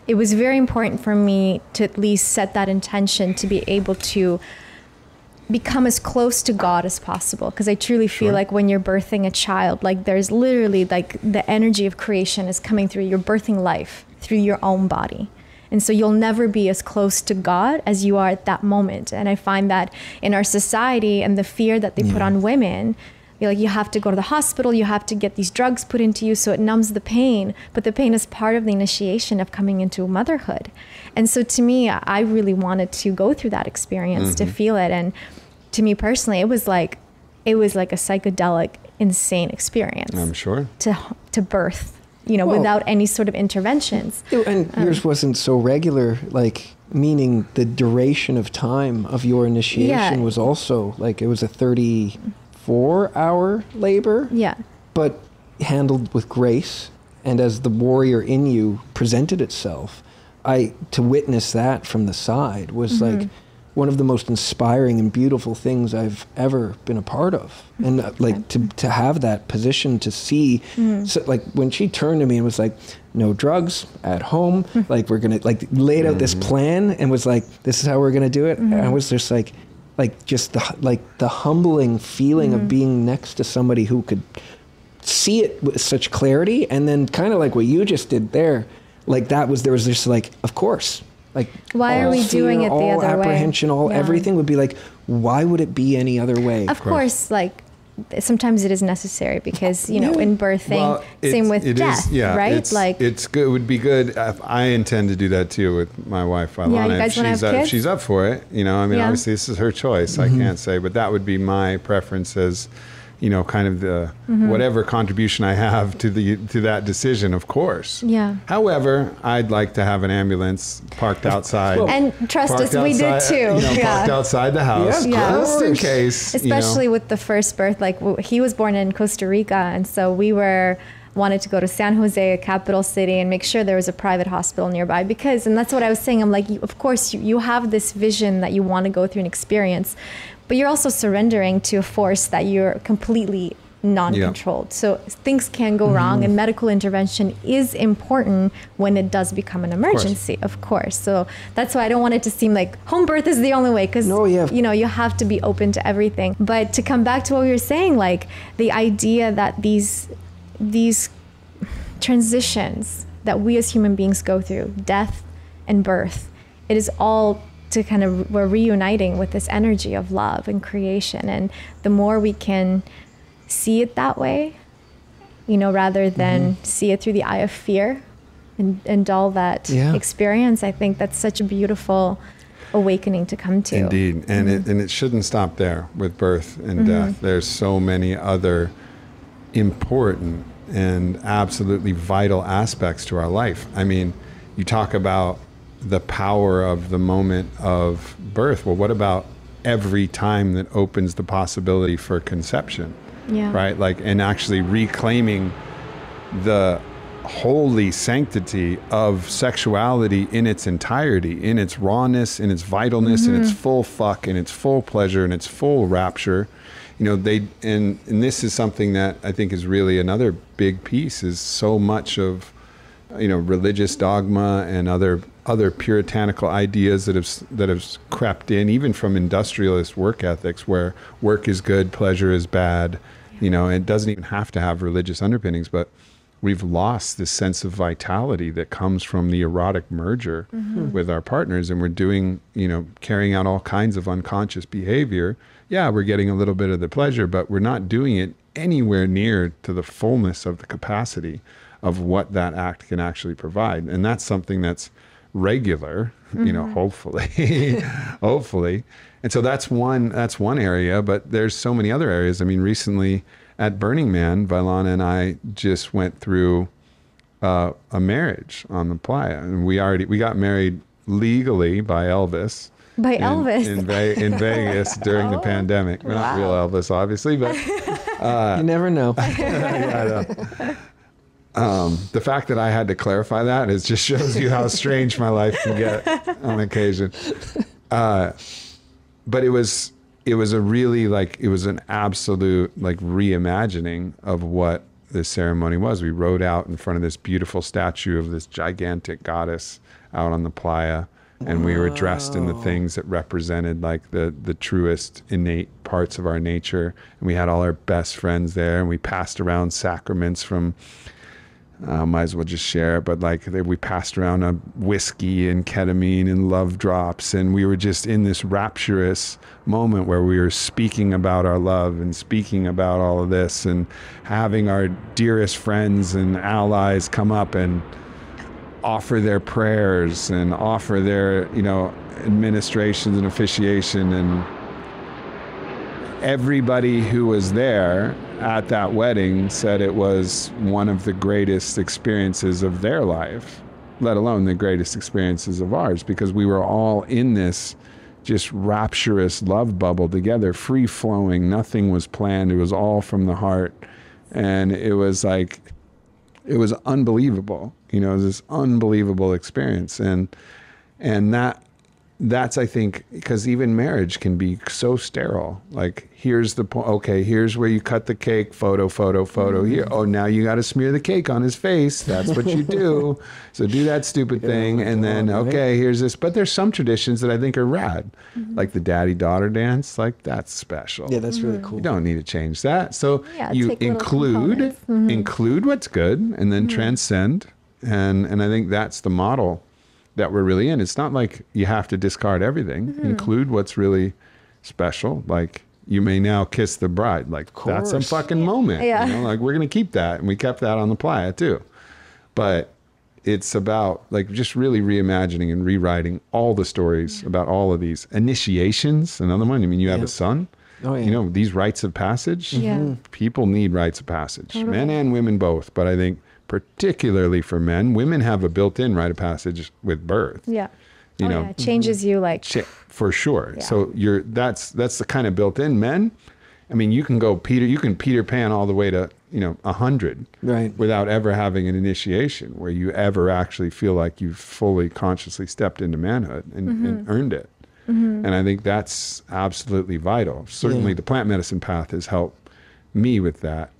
it was very important for me to at least set that intention to be able to become as close to God as possible. Because I truly feel like when you're birthing a child, like there's literally like the energy of creation is coming through your birthing life, through your own body. And so you'll never be as close to God as you are at that moment. And I find that in our society and the fear that they put on women, like you have to go to the hospital, you have to get these drugs put into you so it numbs the pain, but the pain is part of the initiation of coming into motherhood. And so to me, I really wanted to go through that experience to feel it. And to me personally, it was like a psychedelic, insane experience. I'm sure. To birth, without any sort of interventions. And yours wasn't so regular, like, meaning the duration of time of your initiation was also, like, it was a 34-hour labor. Yeah. But handled with grace, and as the warrior in you presented itself, to witness that from the side was like one of the most inspiring and beautiful things I've ever been a part of. And to have that position to see, so, like when she turned to me and was like, no drugs at home, like we're gonna, like laid out this plan and was like, this is how we're gonna do it. And I was just like just the humbling feeling of being next to somebody who could see it with such clarity. And then kind of like what you just did there, like there was just like, of course, like why are we doing it the all other way? apprehension, everything would be like, why would it be any other way? Of course, like sometimes it is necessary because in birthing, same with death, right? It's good. It would be good. If I intend to do that too with my wife, Ilana. Yeah, you guys want to have kids? If she's up for it, obviously this is her choice. I can't say, but that would be my preference as, kind of the whatever contribution I have to that decision, of course. Yeah. However, I'd like to have an ambulance parked outside. And trust us, we did too. Parked outside the house, just in case. Especially with the first birth, like he was born in Costa Rica, and so we wanted to go to San Jose, a capital city, and make sure there was a private hospital nearby and that's what I was saying. I'm like, of course, you have this vision that you want to go through and experience, but you're also surrendering to a force that you're completely non-controlled. So things can go wrong, and medical intervention is important when it does become an emergency, of course. So that's why I don't want it to seem like home birth is the only way, because you have to be open to everything. But to come back to what we were saying, like the idea that these transitions that we as human beings go through, death and birth, it is all to kind of, we're reuniting with this energy of love and creation. And the more we can see it that way, rather than see it through the eye of fear and dull that experience, I think that's such a beautiful awakening to come to. Indeed. And it shouldn't stop there with birth and death. There's so many other important and absolutely vital aspects to our life. I mean, you talk about the power of the moment of birth. Well, what about every time that opens the possibility for conception? Yeah. Right? Like, and actually reclaiming the holy sanctity of sexuality in its entirety, in its rawness, in its vitalness, in its full fuck, in its full pleasure, in its full rapture. And this is something that I think is really another big piece, is so much of, religious dogma and other puritanical ideas that have crept in, even from industrialist work ethics, where work is good, pleasure is bad. It doesn't even have to have religious underpinnings, but we've lost this sense of vitality that comes from the erotic merger with our partners, and we're doing, carrying out all kinds of unconscious behavior. Yeah, we're getting a little bit of the pleasure, but we're not doing it anywhere near to the fullness of the capacity of what that act can actually provide. And that's something that's regular, hopefully, hopefully. And so that's one area, but there's so many other areas. I mean, recently at Burning Man, Vailana and I just went through a marriage on the playa, and we got married legally by Elvis. By Elvis in Vegas during the pandemic. We're not real Elvis, obviously, but you never know. Yeah, I know. The fact that I had to clarify that just shows you how strange my life can get on occasion. But it was a really it was an absolute reimagining of what this ceremony was. We rode out in front of this beautiful statue of this gigantic goddess out on the playa, and we were dressed in the things that represented the truest innate parts of our nature. And we had all our best friends there, and we passed around sacraments from, might as well just share it, but we passed around a whiskey and ketamine and love drops, and we were just in this rapturous moment where we were speaking about our love and speaking about all of this, and having our dearest friends and allies come up and offer their prayers and offer their, administrations and officiation. And everybody who was there at that wedding said it was one of the greatest experiences of their life, let alone the greatest experiences of ours, because we were all in this just rapturous love bubble together, free flowing. Nothing was planned. It was all from the heart. And it was unbelievable. It was this unbelievable experience. And that's, I think, because even marriage can be so sterile. Here's the point. Okay, here's where you cut the cake. Photo here. Oh, now you got to smear the cake on his face. That's what you do. So do that stupid thing. And then, okay, here's this. But there's some traditions that I think are rad. Like the daddy-daughter dance. That's special. Yeah, that's really cool. You don't need to change that. So you include what's good, and then transcend. And I think that's the model that we're really in. It's not like you have to discard everything. Include what's really special. You may now kiss the bride. That's a fucking moment. Yeah. We're going to keep that. And we kept that on the playa too. But it's about just really reimagining and rewriting all the stories about all of these initiations. Another one. I mean, you have a son. Oh, yeah. These rites of passage. Yeah. People need rites of passage. Totally. Men and women both. But I think particularly for men, women have a built-in rite of passage with birth. Yeah. It changes you for sure. Yeah. So that's the kind of built-in. Men, I mean, you can Peter Pan all the way to 100, right, without ever having an initiation where you ever actually feel like you've fully consciously stepped into manhood and earned it. And I think that's absolutely vital. Certainly the plant medicine path has helped me with that.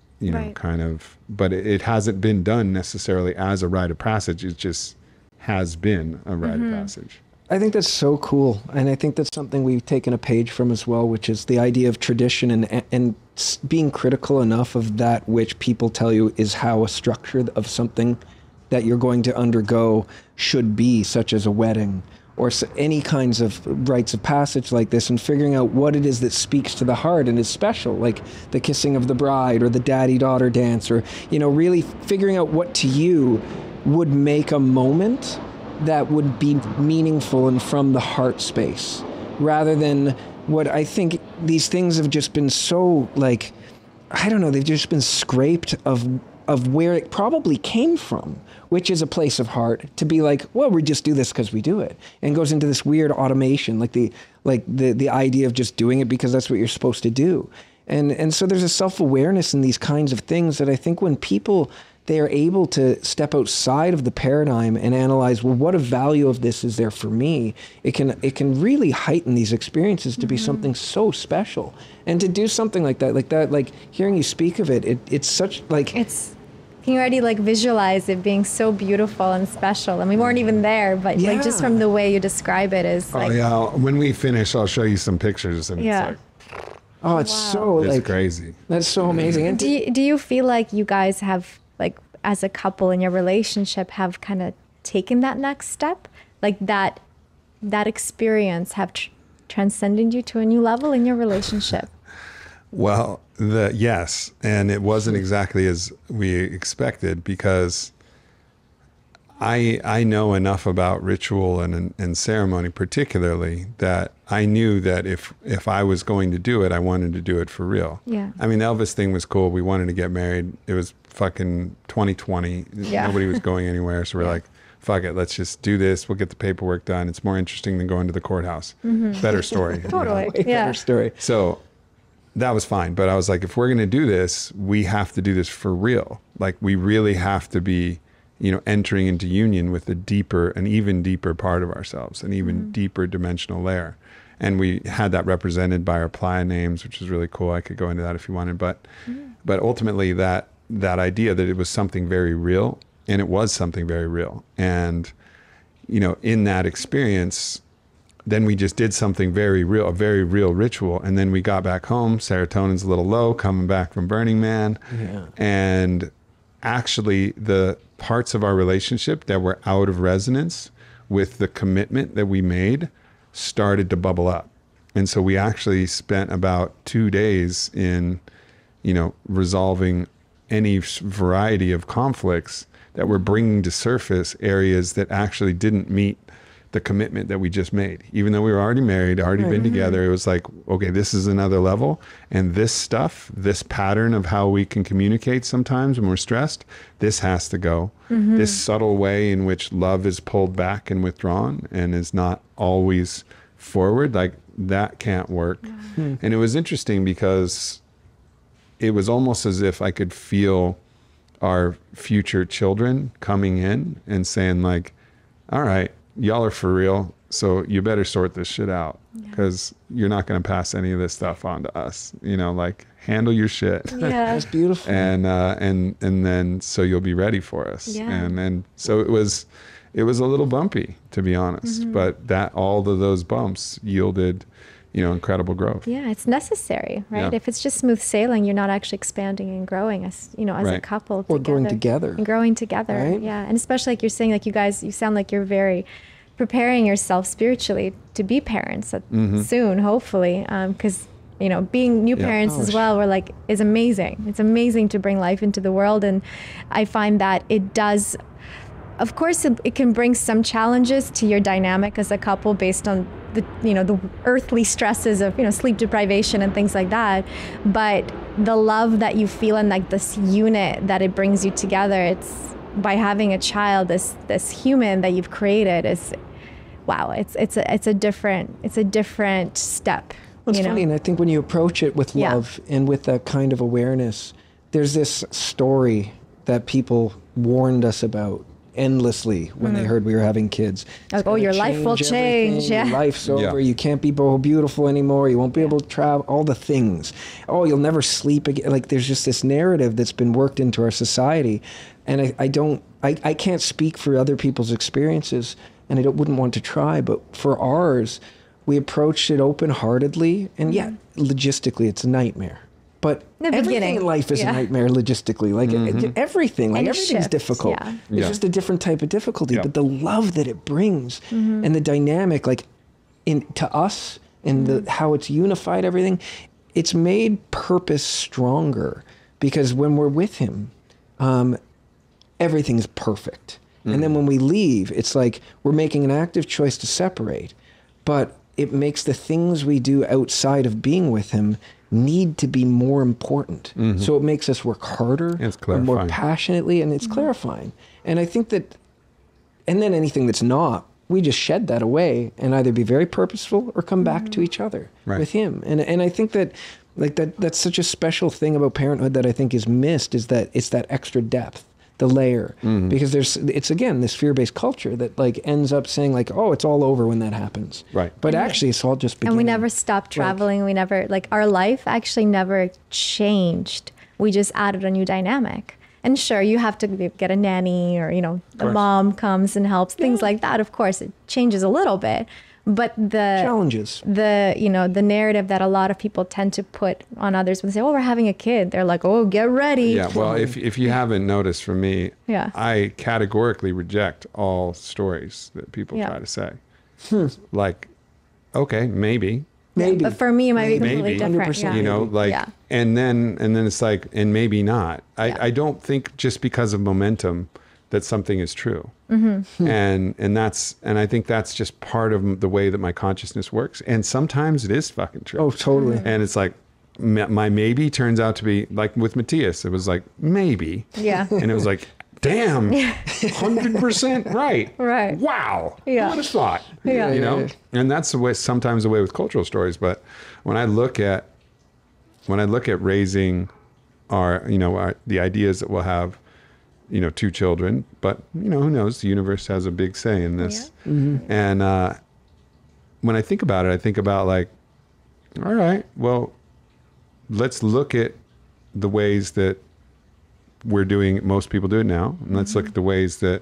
But it hasn't been done necessarily as a rite of passage. It just has been a rite of passage. I think that's so cool. And I think that's something we've taken a page from as well, which is the idea of tradition and being critical enough of that which people tell you is how a structure of something that you're going to undergo should be, such as a wedding or any kinds of rites of passage like this, and figuring out what it is that speaks to the heart and is special, like the kissing of the bride or the daddy-daughter dance, or, really figuring out what to you would make a moment that would be meaningful and from the heart space, rather than what I think these things have just been so, they've just been scraped of where it probably came from, which is a place of heart, to be we just do this because we do it, and goes into this weird automation, the idea of just doing it because that's what you're supposed to do. And so there's a self-awareness in these kinds of things that I think when people, they are able to step outside of the paradigm and analyze, well, what a value of this is there for me? It can really heighten these experiences to be something so special. And to do something like that, hearing you speak of it, it's such can you already visualize it being so beautiful and special? And we weren't even there, but just from the way you describe it is when we finish, I'll show you some pictures, and it's so it's crazy. That's so amazing. And do you feel like you guys have as a couple in your relationship have kind of taken that next step? Like that experience have transcended you to a new level in your relationship? Well, yes, and it wasn't exactly as we expected, because I know enough about ritual and ceremony particularly that I knew that if I was going to do it, I wanted to do it for real. Yeah. I mean, the Elvis thing was cool. We wanted to get married. It was fucking 2020. Yeah. Nobody was going anywhere. So we're like, fuck it, let's just do this. We'll get the paperwork done. It's more interesting than going to the courthouse. Better story. Totally. Better story. So that was fine. But I was like, if we're going to do this, we have to do this for real. Like, we really have to be, entering into union with an even deeper part of ourselves, an even deeper dimensional layer. And we had that represented by our playa names, which is really cool. I could go into that if you wanted, but ultimately that idea that it was something very real, and it was something very real. And, in that experience, then we just did something very real, a very real ritual. And then we got back home, serotonin's a little low, coming back from Burning Man. Yeah. And actually the parts of our relationship that were out of resonance with the commitment that we made started to bubble up. And so we actually spent about 2 days in, resolving any variety of conflicts that were bringing to surface areas that actually didn't meet the commitment that we just made. Even though we were already married, already been together, it was like, okay, this is another level. And this stuff, this pattern of how we can communicate sometimes when we're stressed, this has to go. This subtle way in which love is pulled back and withdrawn and is not always forward, like that can't work. And it was interesting because it was almost as if I could feel our future children coming in and saying like, all right, y'all are for real, so you better sort this shit out, because you're not going to pass any of this stuff on to us. Like, handle your shit. Yeah, that's beautiful. And then so you'll be ready for us. Yeah. And so it was a little bumpy, to be honest, but that all of those bumps yielded, incredible growth. Yeah, it's necessary, right? Yeah. If it's just smooth sailing, you're not actually expanding and growing as a couple or growing together. And growing together, right? Yeah. And especially like you're saying, like you sound like you're very preparing yourself spiritually to be parents soon, hopefully, because being new parents as well, is amazing. It's amazing to bring life into the world, and I find that it does. Of course, it can bring some challenges to your dynamic as a couple based on the earthly stresses of sleep deprivation and things like that. But the love that you feel and like this unit that it brings you together, it's by having a child, this human that you've created is, wow. It's a different step. Well, it's funny, and I think when you approach it with love and with that kind of awareness, there's this story that people warned us about endlessly when they heard we were having kids. Like, your life will change. Yeah. Your life's over. You can't be Boho beautiful anymore. You won't be able to travel. All the things. Oh, you'll never sleep again. Like, there's just this narrative that's been worked into our society, and I can't speak for other people's experiences, and I wouldn't want to try. But for ours, we approached it open-heartedly, and logistically, it's a nightmare. But everything in life is a nightmare logistically. Like everything, like everything's difficult. Yeah. It's just a different type of difficulty. Yeah. But the love that it brings and the dynamic, like to us and how it's unified everything, it's made purpose stronger, because when we're with him, everything's perfect. And then when we leave, it's like we're making an active choice to separate, but it makes the things we do outside of being with him need to be more important. So it makes us work harder, more passionately, and it's clarifying. And I think that, and then anything that's not, we just shed that away and either be very purposeful or come back to each other with him. And I think that that's such a special thing about parenthood that I think is missed, is that it's that extra depth, the layer, because it's again this fear-based culture that like ends up saying like, oh, it's all over when that happens, but actually it's all just beginning. And we never stopped traveling. We never, like, our life actually never changed. We just added a new dynamic. And sure, you have to get a nanny, or the mom comes and helps, things like that. Of course, it changes a little bit, But the challenges, the narrative that a lot of people tend to put on others when they say, "Oh, we're having a kid," they're like, "Oh, get ready." Yeah. Well, if you haven't noticed from me, yeah, I categorically reject all stories that people try to say. Like, okay, maybe. But for me, it might be completely different. Yeah. You know, like, and then it's like, and maybe not. I don't think just because of momentum that something is true. And I think that's just part of the way that my consciousness works. And sometimes it is fucking true. Oh, totally. And it's like, my maybe turns out to be like with Matias. It was like, maybe. Yeah. And it was like, damn, 100% right. Right. Wow. Yeah. Who would have thought? Yeah. You know? And that's the way, sometimes the way with cultural stories. But when I look at raising the ideas that we'll have, 2 children, but who knows? The universe has a big say in this. Yeah. Mm-hmm. And when I think about it, I think about like, all right, well, let's look at the ways that most people do it now. And let's look at the ways that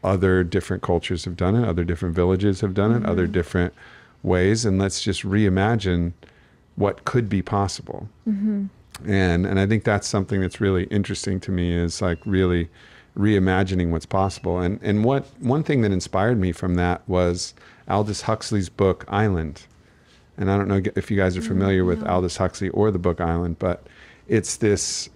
other different cultures have done it, other different villages have done it, other different ways. And let's just reimagine what could be possible. Mm-hmm. And I think that's something that's really interesting to me, is like really reimagining what's possible. And one thing that inspired me from that was Aldous Huxley's book, Island. And I don't know if you guys are familiar with Aldous Huxley or the book Island, but it's this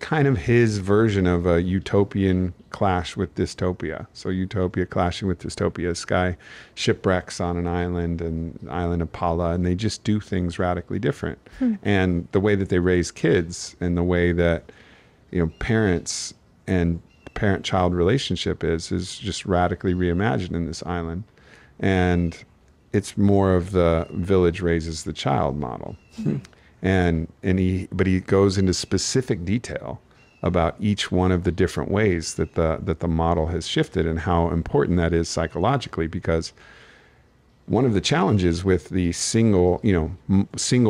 kind of his version of a utopian clash with dystopia. So utopia clashing with dystopia. This guy shipwrecks on an island, and island of Pala, and they just do things radically different. And the way that they raise kids, and the way that parents and parent-child relationship is just radically reimagined in this island. And it's more of the village raises the child model. But he goes into specific detail about each one of the different ways that the model has shifted, and how important that is psychologically. Because one of the challenges with the single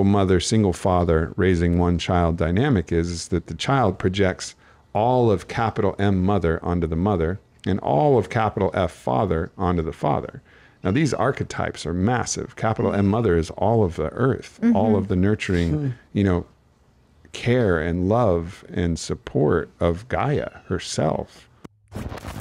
mother, single father raising one child dynamic is that the child projects all of capital M mother onto the mother, and all of capital F father onto the father. Now, these archetypes are massive. Capital M mother is all of the earth, all of the nurturing, care and love and support of Gaia herself.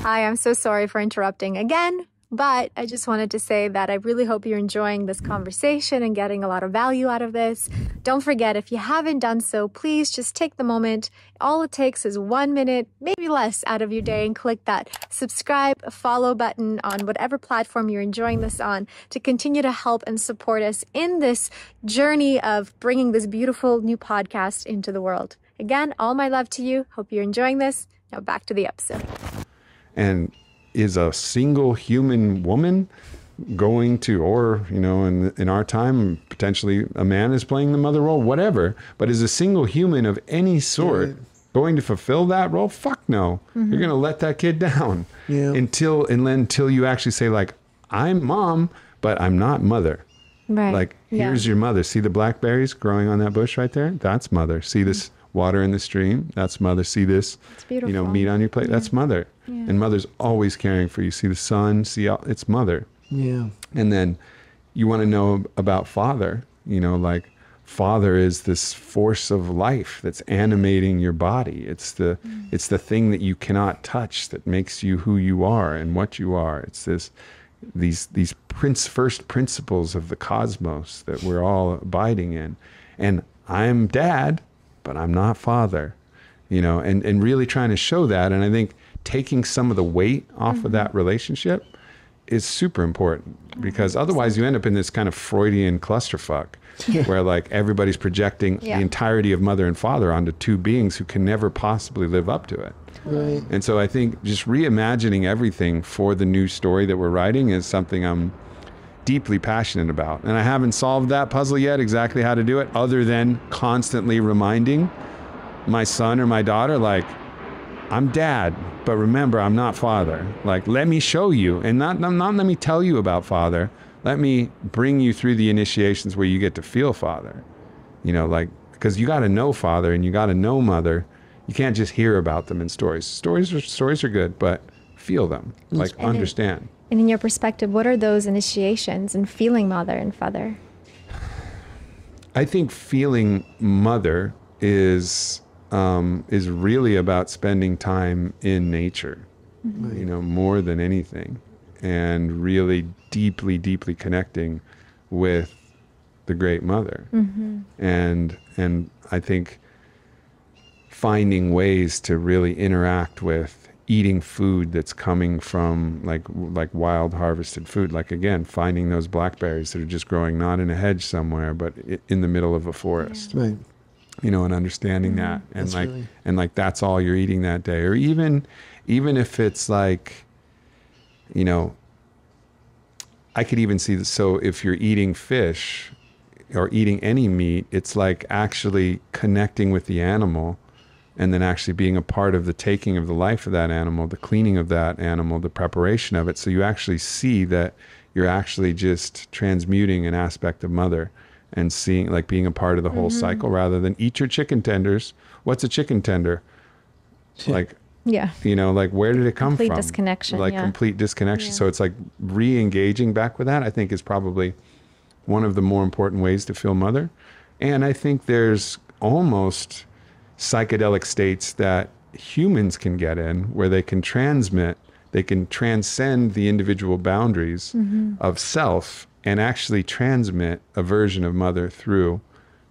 Hi, I'm so sorry for interrupting again, but I just wanted to say that I really hope you're enjoying this conversation and getting a lot of value out of this. Don't forget, if you haven't done so, please just take the moment. All it takes is 1 minute, maybe less, out of your day, and click that subscribe, follow button on whatever platform you're enjoying this on, to continue to help and support us in this journey of bringing this beautiful new podcast into the world. Again, all my love to you. Hope you're enjoying this. Now back to the episode. And is a single human woman going to, or, in our time, potentially a man is playing the mother role, whatever, but is a single human of any sort going to fulfill that role? Fuck no. You're going to let that kid down until you actually say, like, I'm mom, but I'm not mother. Right. Like, here's your mother. See the blackberries growing on that bush right there? That's mother. See this water in the stream? That's mother. See this, meat on your plate? That's mother. Yeah. And mother's always caring for you. See the sun? It's mother. Yeah. And then you want to know about father. Like, father is this force of life that's animating your body. It's the thing that you cannot touch, that makes you who you are and what you are. It's these first principles of the cosmos that we're all abiding in. And I'm dad, but I'm not father. And really trying to show that. And I think taking some of the weight off of that relationship is super important, because otherwise you end up in this kind of Freudian clusterfuck where, like, everybody's projecting the entirety of mother and father onto 2 beings who can never possibly live up to it. Right. And so I think just reimagining everything for the new story that we're writing is something I'm deeply passionate about. And I haven't solved that puzzle yet, exactly how to do it, other than constantly reminding my son or my daughter, like, I'm dad, but remember, I'm not father. Like, let me show you, and not let me tell you about father. Let me bring you through the initiations where you get to feel father. Because you got to know father and you got to know mother. You can't just hear about them in stories. Stories are good, but feel them, like, understand. And in your perspective, what are those initiations and feeling mother and father? I think feeling mother is really about spending time in nature, you know, more than anything, and really deeply, deeply connecting with the Great Mother. And I think finding ways to really interact with eating food that's coming from like wild harvested food, like, again, finding those blackberries that are just growing not in a hedge somewhere but in the middle of a forest. Right. You know, and understanding that, and That's like that's all you're eating that day. Or even if it's like, you know, I could even see this. So if you're eating fish or eating any meat, it's like actually connecting with the animal, and then actually being a part of the taking of the life of that animal, the cleaning of that animal, the preparation of it. So you actually see that you're actually just transmuting an aspect of mother, and seeing, like, being a part of the whole cycle, rather than eat your chicken tenders. What's a chicken tender? Like, you know, like, where did it come from? Complete disconnection. Like, complete disconnection. So it's like re-engaging back with that, I think, is probably one of the more important ways to feel mother. And I think there's almost psychedelic states that humans can get in, where they can transcend the individual boundaries of self, and actually transmit a version of mother through,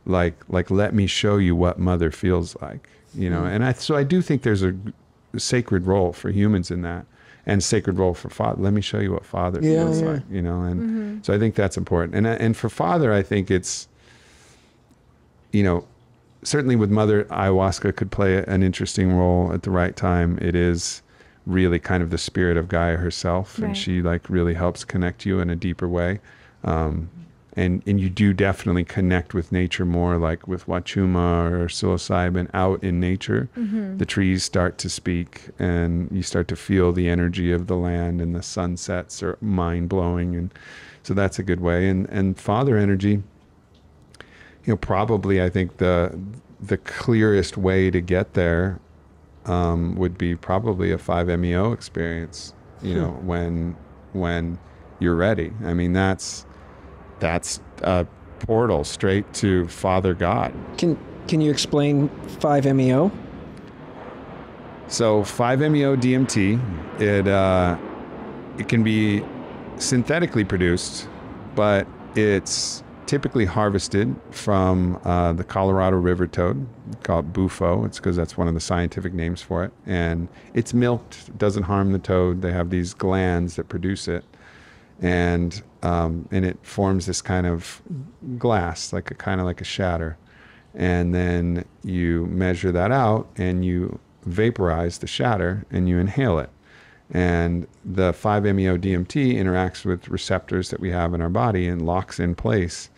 like let me show you what mother feels like, you know. And so I do think there's a sacred role for humans in that, and sacred role for father. Let me show you what father feels like, you know. And so I think that's important. And for father, I think it's, you know, certainly with mother, ayahuasca could play an interesting role at the right time. It is really kind of the spirit of Gaia herself, and she like really helps connect you in a deeper way. And you do definitely connect with nature more, like with wachuma or psilocybin out in nature. The trees start to speak, and you start to feel the energy of the land, and the sunsets are mind-blowing. And so that's a good way. And father energy, you know, probably I think the clearest way to get there would be probably a 5-MeO experience, you know, when you're ready. I mean, that's a portal straight to Father God. Can you explain 5-MeO? So 5-MeO DMT, it can be synthetically produced, but it's typically harvested from the Colorado river toad, called Boho. It's because that's one of the scientific names for it. And it's milked, it doesn't harm the toad. They have these glands that produce it. And it forms this kind of glass, kind of like a shatter. And then you measure that out, and you vaporize the shatter, and you inhale it. And the 5-MeO DMT interacts with receptors that we have in our body and locks in place.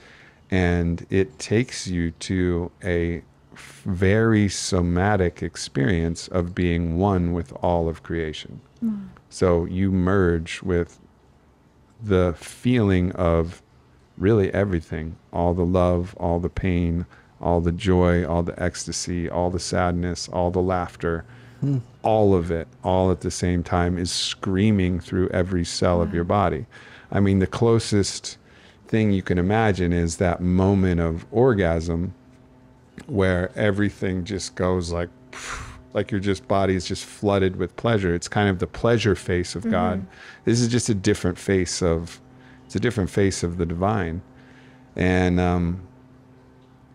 And it takes you to a very somatic experience of being one with all of creation. So you merge with the feeling of really everything, all the love, all the pain, all the joy, all the ecstasy, all the sadness, all the laughter, all of it, all at the same time, is screaming through every cell of your body. I mean, the closest thing you can imagine is that moment of orgasm where everything just goes like your body is just flooded with pleasure. It's kind of the pleasure face of God. This is just a different face of the divine. And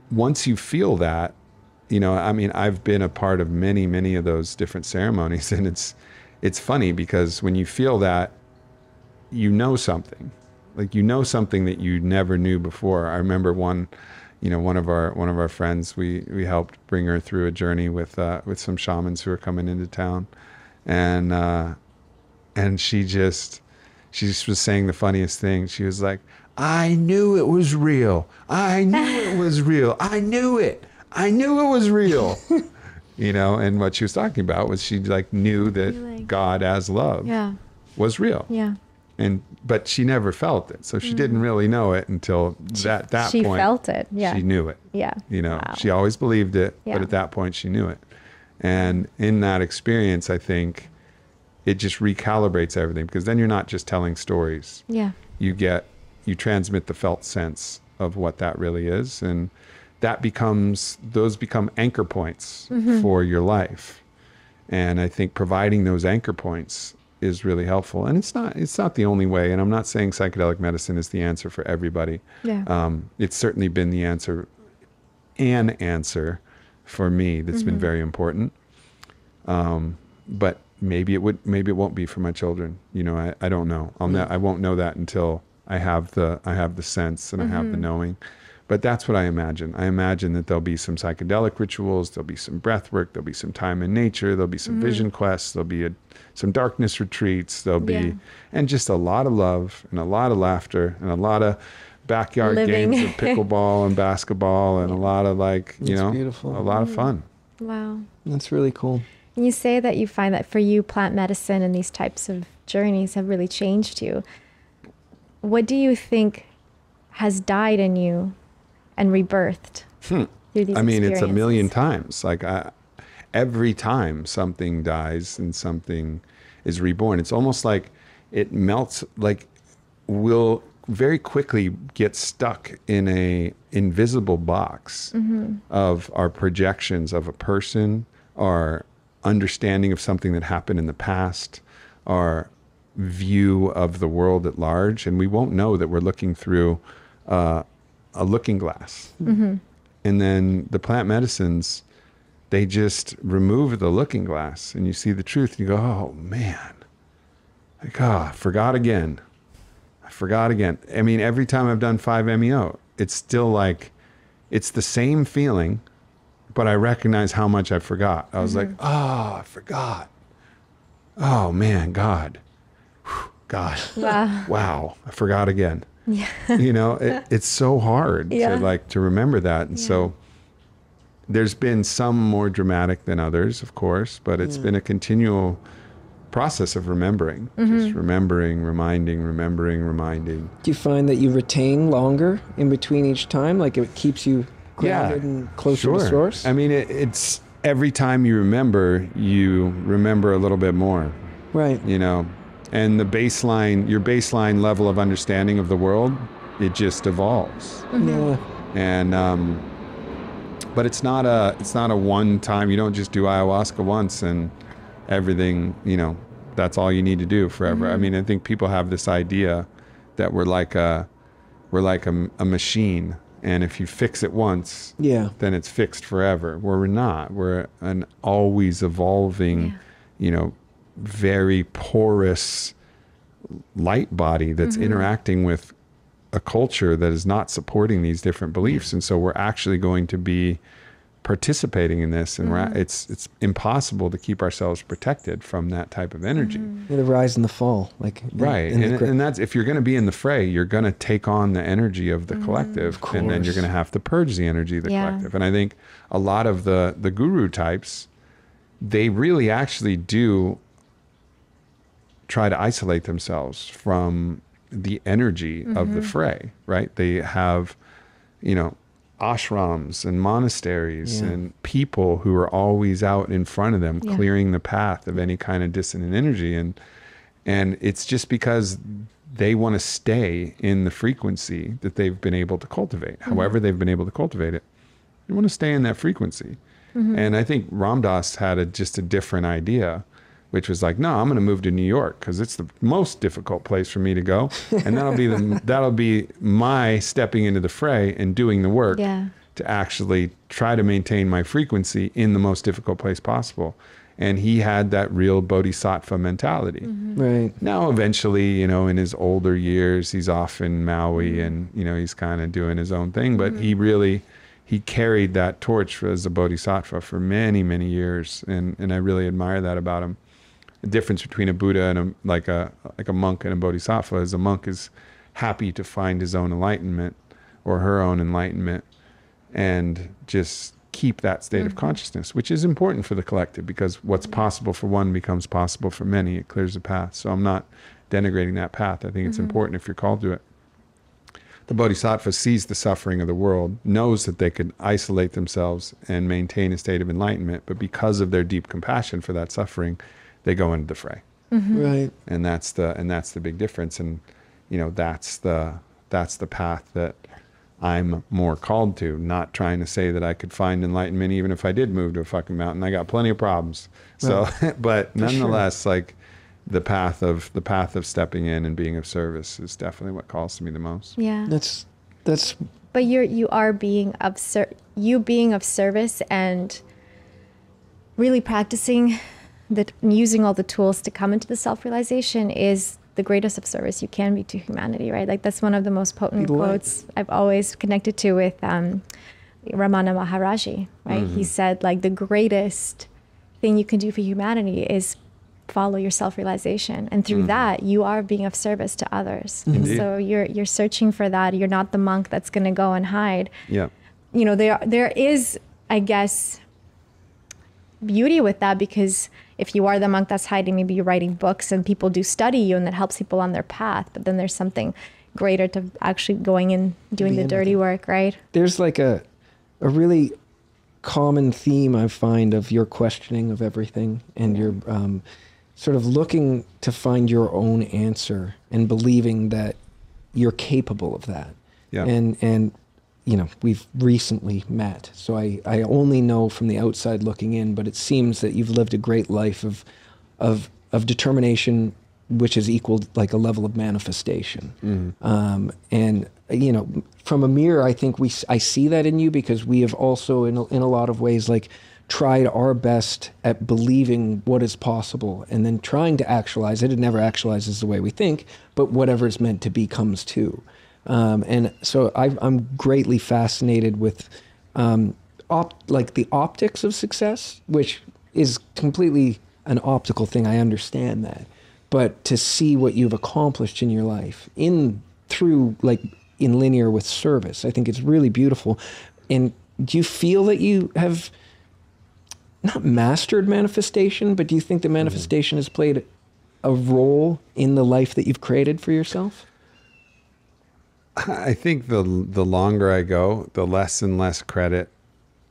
once you feel that, you know, I mean, I've been a part of many, many of those different ceremonies, and it's funny because when you feel that, you know something. Like, you know something that you never knew before. I remember one of our friends, we helped bring her through a journey with some shamans who were coming into town, and she just was saying the funniest thing. She was like, "I knew it was real. I knew it was real. I knew it. I knew it was real." You know, and what she was talking about was she like knew that God as love was real. Yeah. But she never felt it, so she didn't really know it until that point. She felt it. Yeah. She knew it. Yeah. You know, she always believed it, but at that point she knew it. And in that experience, I think it just recalibrates everything, because then you're not just telling stories. Yeah. You transmit the felt sense of what that really is, and those become anchor points for your life. And I think providing those anchor points is really helpful. And it's not the only way. And I'm not saying psychedelic medicine is the answer for everybody. Yeah. It's certainly been the answer for me that's been very important. But maybe it won't be for my children. You know, I don't know. I won't know that until I have the sense and I have the knowing. But that's what I imagine. I imagine that there'll be some psychedelic rituals, there'll be some breath work, there'll be some time in nature, there'll be some vision quests, there'll be some darkness retreats, there'll be, and just a lot of love and a lot of laughter and a lot of backyard games of pickleball and basketball and a lot of beautiful. A lot of fun. Wow. That's really cool. You say that you find that for you, plant medicine and these types of journeys have really changed you. What do you think has died in you and rebirthed through these experiences? It's a million times. Like every time something dies and something is reborn, it's almost like it melts, like we'll very quickly get stuck in a invisible box of our projections of a person, our understanding of something that happened in the past, our view of the world at large, and we won't know that we're looking through a looking glass. And then the plant medicines, they just remove the looking glass and you see the truth and you go, oh man, like, I forgot again. I mean, every time I've done 5-MeO, it's still like, it's the same feeling, but I recognize how much I forgot. I was like, I forgot. Oh man, God. Whew, God. Wow. I forgot again. Yeah. You know, it's so hard to remember that. And so there's been some more dramatic than others, of course, but it's been a continual process of remembering, just remembering, reminding. Do you find that you retain longer in between each time? Like it keeps you grounded and closer to source? I mean, it's every time you remember a little bit more. Right. You know, and your baseline level of understanding of the world, it just evolves. Yeah. And but it's not a one time. You don't just do ayahuasca once and everything, you know, that's all you need to do forever. I mean, I think people have this idea that we're like a machine, and if you fix it once, then it's fixed forever. Where we're not. We're an always evolving, you know, very porous light body that's interacting with a culture that is not supporting these different beliefs. And so we're actually going to be participating in this, and it's impossible to keep ourselves protected from that type of energy. The rise and the fall, and that's, if you're going to be in the fray, you're going to take on the energy of the collective, and then you're going to have to purge the energy of the collective. And I think a lot of the guru types, they really actually do try to isolate themselves from the energy of the fray, right? They have, you know, ashrams and monasteries and people who are always out in front of them, clearing the path of any kind of dissonant energy. And it's just because they want to stay in the frequency that they've been able to cultivate. However they've been able to cultivate it, they want to stay in that frequency. And I think Ram Dass had just a different idea, which was like, no, I'm going to move to New York because it's the most difficult place for me to go, and that'll be my stepping into the fray and doing the work to actually try to maintain my frequency in the most difficult place possible. And he had that real Bodhisattva mentality. Right. Now, eventually, you know, in his older years, he's off in Maui and, you know, he's kind of doing his own thing, but he carried that torch as a Bodhisattva for many, many years. And I really admire that about him. The difference between a Buddha and a monk and a Bodhisattva is a monk is happy to find his own enlightenment or her own enlightenment and just keep that state of consciousness, which is important for the collective, because what's possible for one becomes possible for many. It clears the path. So I'm not denigrating that path. I think it's important if you're called to it. The Bodhisattva sees the suffering of the world, knows that they could isolate themselves and maintain a state of enlightenment, but because of their deep compassion for that suffering, they go into the fray. Right. And that's the big difference. And, you know, that's the path that I'm more called to, not trying to say that I could find enlightenment even if I did move to a fucking mountain. I got plenty of problems. So, but nonetheless, like the path of stepping in and being of service is definitely what calls to me the most. Yeah. That's But you are being of being of service and really practicing using all the tools to come into the self-realization is the greatest of service you can be to humanity, right? Like that's one of the most potent quotes I've always connected to with Ramana Maharaji, right? He said like the greatest thing you can do for humanity is follow your self-realization, and through that you are being of service to others. And so you're searching for that. You're not the monk that's going to go and hide. Yeah. You know, there is, I guess, beauty with that, because if you are the monk that's hiding, maybe you're writing books and people do study you and that helps people on their path, but then there's something greater to actually going and doing the dirty work, right? There's like a really common theme I find of your questioning of everything and your sort of looking to find your own answer and believing that you're capable of that. Yeah. And you know, we've recently met, so I only know from the outside looking in, but it seems that you've lived a great life of determination, which is equal like a level of manifestation. And you know, from a mirror, I think I see that in you, because we have also in a lot of ways like tried our best at believing what is possible and then trying to actualize it. It never actualizes the way we think, but whatever is meant to be comes too. And so I'm greatly fascinated with like the optics of success, which is completely an optical thing. I understand that, but to see what you've accomplished in your life through like in linear with service, I think it's really beautiful. And do you feel that you have not mastered manifestation, but do you think that manifestation has played a role in the life that you've created for yourself? I think the longer I go, the less and less credit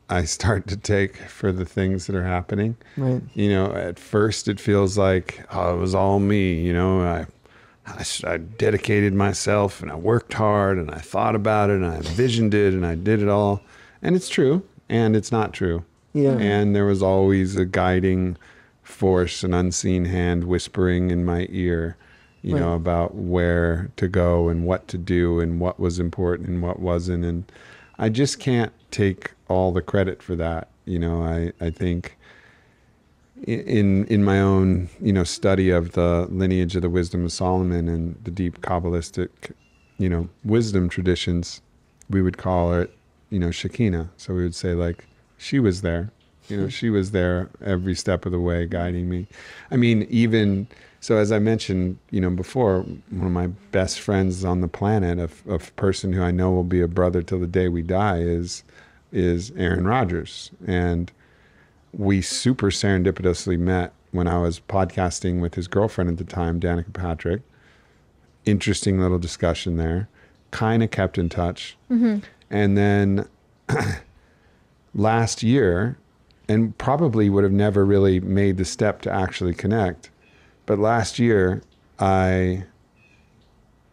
I start to take for the things that are happening. Right. You know, at first it feels like, oh, it was all me. You know, I dedicated myself and I worked hard and I thought about it and I envisioned it and I did it all. And it's true and it's not true. Yeah. And there was always a guiding force, an unseen hand whispering in my ear, you know, about where to go and what to do and what was important and what wasn't. And I just can't take all the credit for that. You know, I think in my own, you know, study of the lineage of the wisdom of Solomon and the deep Kabbalistic, you know, wisdom traditions, we would call it, you know, Shekinah. So we would say like, she was there, you know, she was there every step of the way guiding me. I mean, even... So as I mentioned, you know, before, one of my best friends on the planet, a person who I know will be a brother till the day we die, is Aaron Rodgers. And we super serendipitously met when I was podcasting with his girlfriend at the time, Danica Patrick. Interesting little discussion there. Kind of kept in touch. And then last year, and probably would have never really made the step to actually connect, but last year, I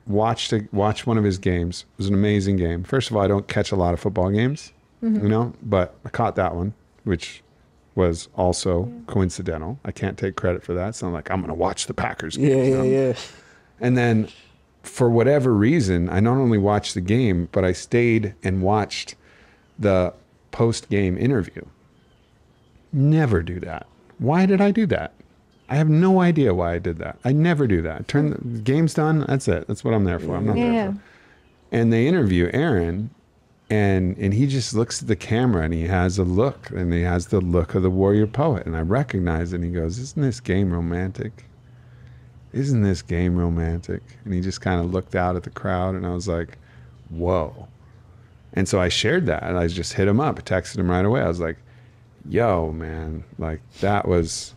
watched one of his games. It was an amazing game. First of all, I don't catch a lot of football games, you know, but I caught that one, which was also coincidental. I can't take credit for that. It's not like I'm going to watch the Packers game. Yeah. And then for whatever reason, I not only watched the game, but I stayed and watched the post-game interview. Never do that. Why did I do that? I have no idea why I did that. I never do that. The game's done. That's it. That's what I'm there for. I'm not there for. And they interview Aaron, and he just looks at the camera and he has a look, and he has the look of the warrior poet. And I recognize it. And he goes, "Isn't this game romantic? Isn't this game romantic?" And he just kind of looked out at the crowd, and I was like, "Whoa!" And so I shared that, and I just hit him up, texted him right away. I was like, "Yo, man, like that was."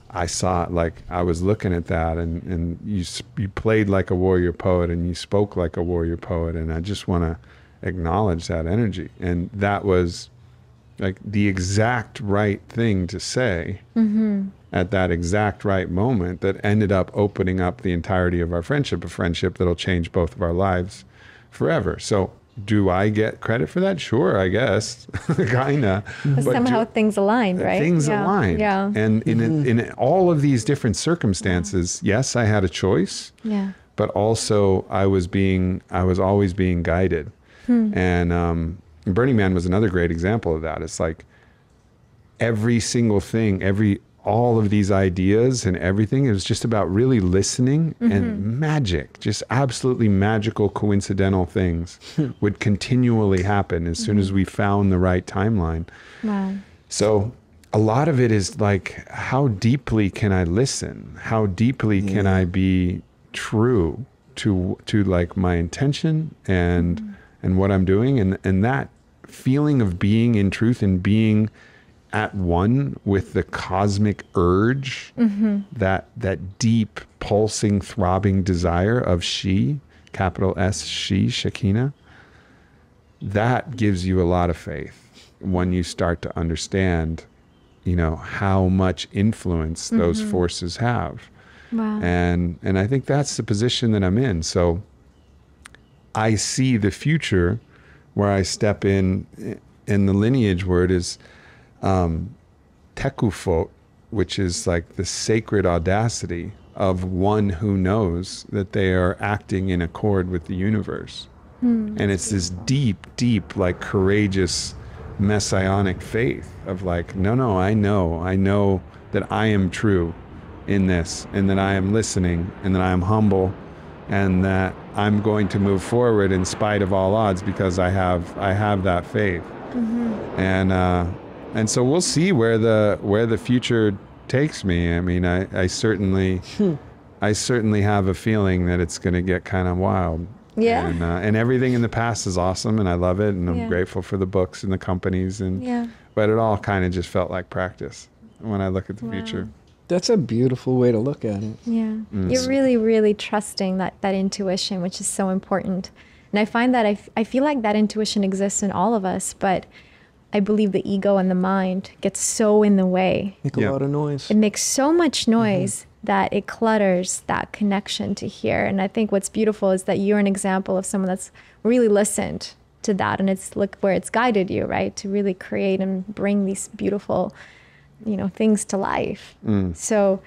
I saw it, like I was looking at that, and you played like a warrior poet and you spoke like a warrior poet, and I just want to acknowledge that energy. And that was like the exact right thing to say at that exact right moment that ended up opening up the entirety of our friendship, a friendship that'll change both of our lives forever. So do I get credit for that? Sure, I guess. Kinda. But somehow things aligned, right? Things aligned. Yeah. And in all of these different circumstances, yes, I had a choice. Yeah. But also I was always being guided. And Burning Man was another great example of that. It's like every single thing, all of these ideas and everything, it was just about really listening, and magic, just absolutely magical, coincidental things would continually happen as soon as we found the right timeline. Wow. So a lot of it is like, how deeply can I listen? How deeply can I be true to like my intention and what I'm doing? And that feeling of being in truth and being at one with the cosmic urge, that deep, pulsing, throbbing desire of she, capital S, she, Shekinah, that gives you a lot of faith when you start to understand, how much influence those forces have. Wow. And I think that's the position that I'm in. So I see the future where I step in the lineage where it is tekufot, which is like the sacred audacity of one who knows that they are acting in accord with the universe. And it's this deep, deep, like courageous messianic faith of like, no, I know that I am true in this, and that I am listening, and that I am humble, and that I'm going to move forward in spite of all odds because I have that faith. And so we'll see where the future takes me. I mean, I certainly have a feeling that it's going to get kind of wild. Yeah. And everything in the past is awesome, and I love it, and I'm grateful for the books and the companies, but it all kind of just felt like practice when I look at the future. That's a beautiful way to look at it. Yeah. You're really, really trusting that intuition, which is so important. And I find that I feel like that intuition exists in all of us, but I believe the ego and the mind gets so in the way. Make a lot of noise. It makes so much noise that it clutters that connection to hear. And I think what's beautiful is that you're an example of someone that's really listened to that, and it's look where it's guided you, right? To really create and bring these beautiful things to life. So,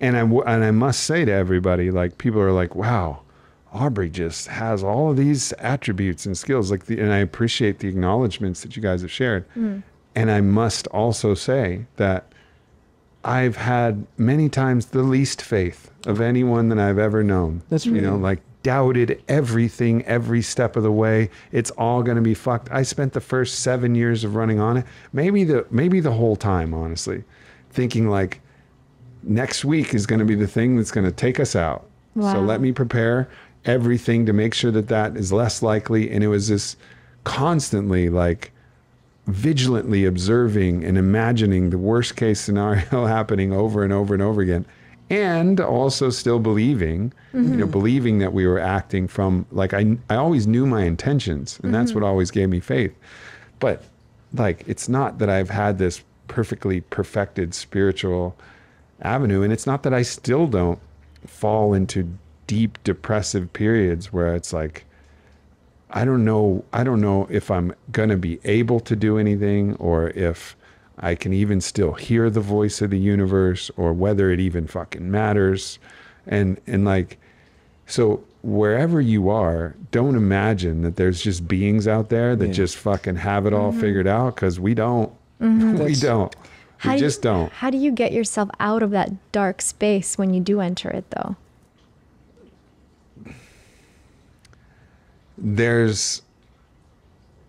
and I must say to everybody, like, people are like, wow, Aubrey just has all of these attributes and skills, and I appreciate the acknowledgments that you guys have shared. And I must also say that I've had many times the least faith of anyone that I've ever known. That's right. Like doubted everything, every step of the way. It's all going to be fucked. I spent the first 7 years of running on it, maybe the whole time, honestly, thinking like next week is going to be the thing that's going to take us out. Wow. So let me prepare everything to make sure that is less likely. And it was this constantly like vigilantly observing and imagining the worst case scenario happening over and over and over again. And also still believing, believing that we were acting from, like, I always knew my intentions, and that's what always gave me faith. But like, it's not that I've had this perfectly perfected spiritual avenue, and it's not that I still don't fall into deep depressive periods where it's like, I don't know if I'm gonna be able to do anything, or if I can even still hear the voice of the universe, or whether it even fucking matters. And like, so wherever you are, don't imagine that there's just beings out there that just fucking have it all figured out, because we don't. We don't. We just don't. How do you get yourself out of that dark space when you do enter it, though?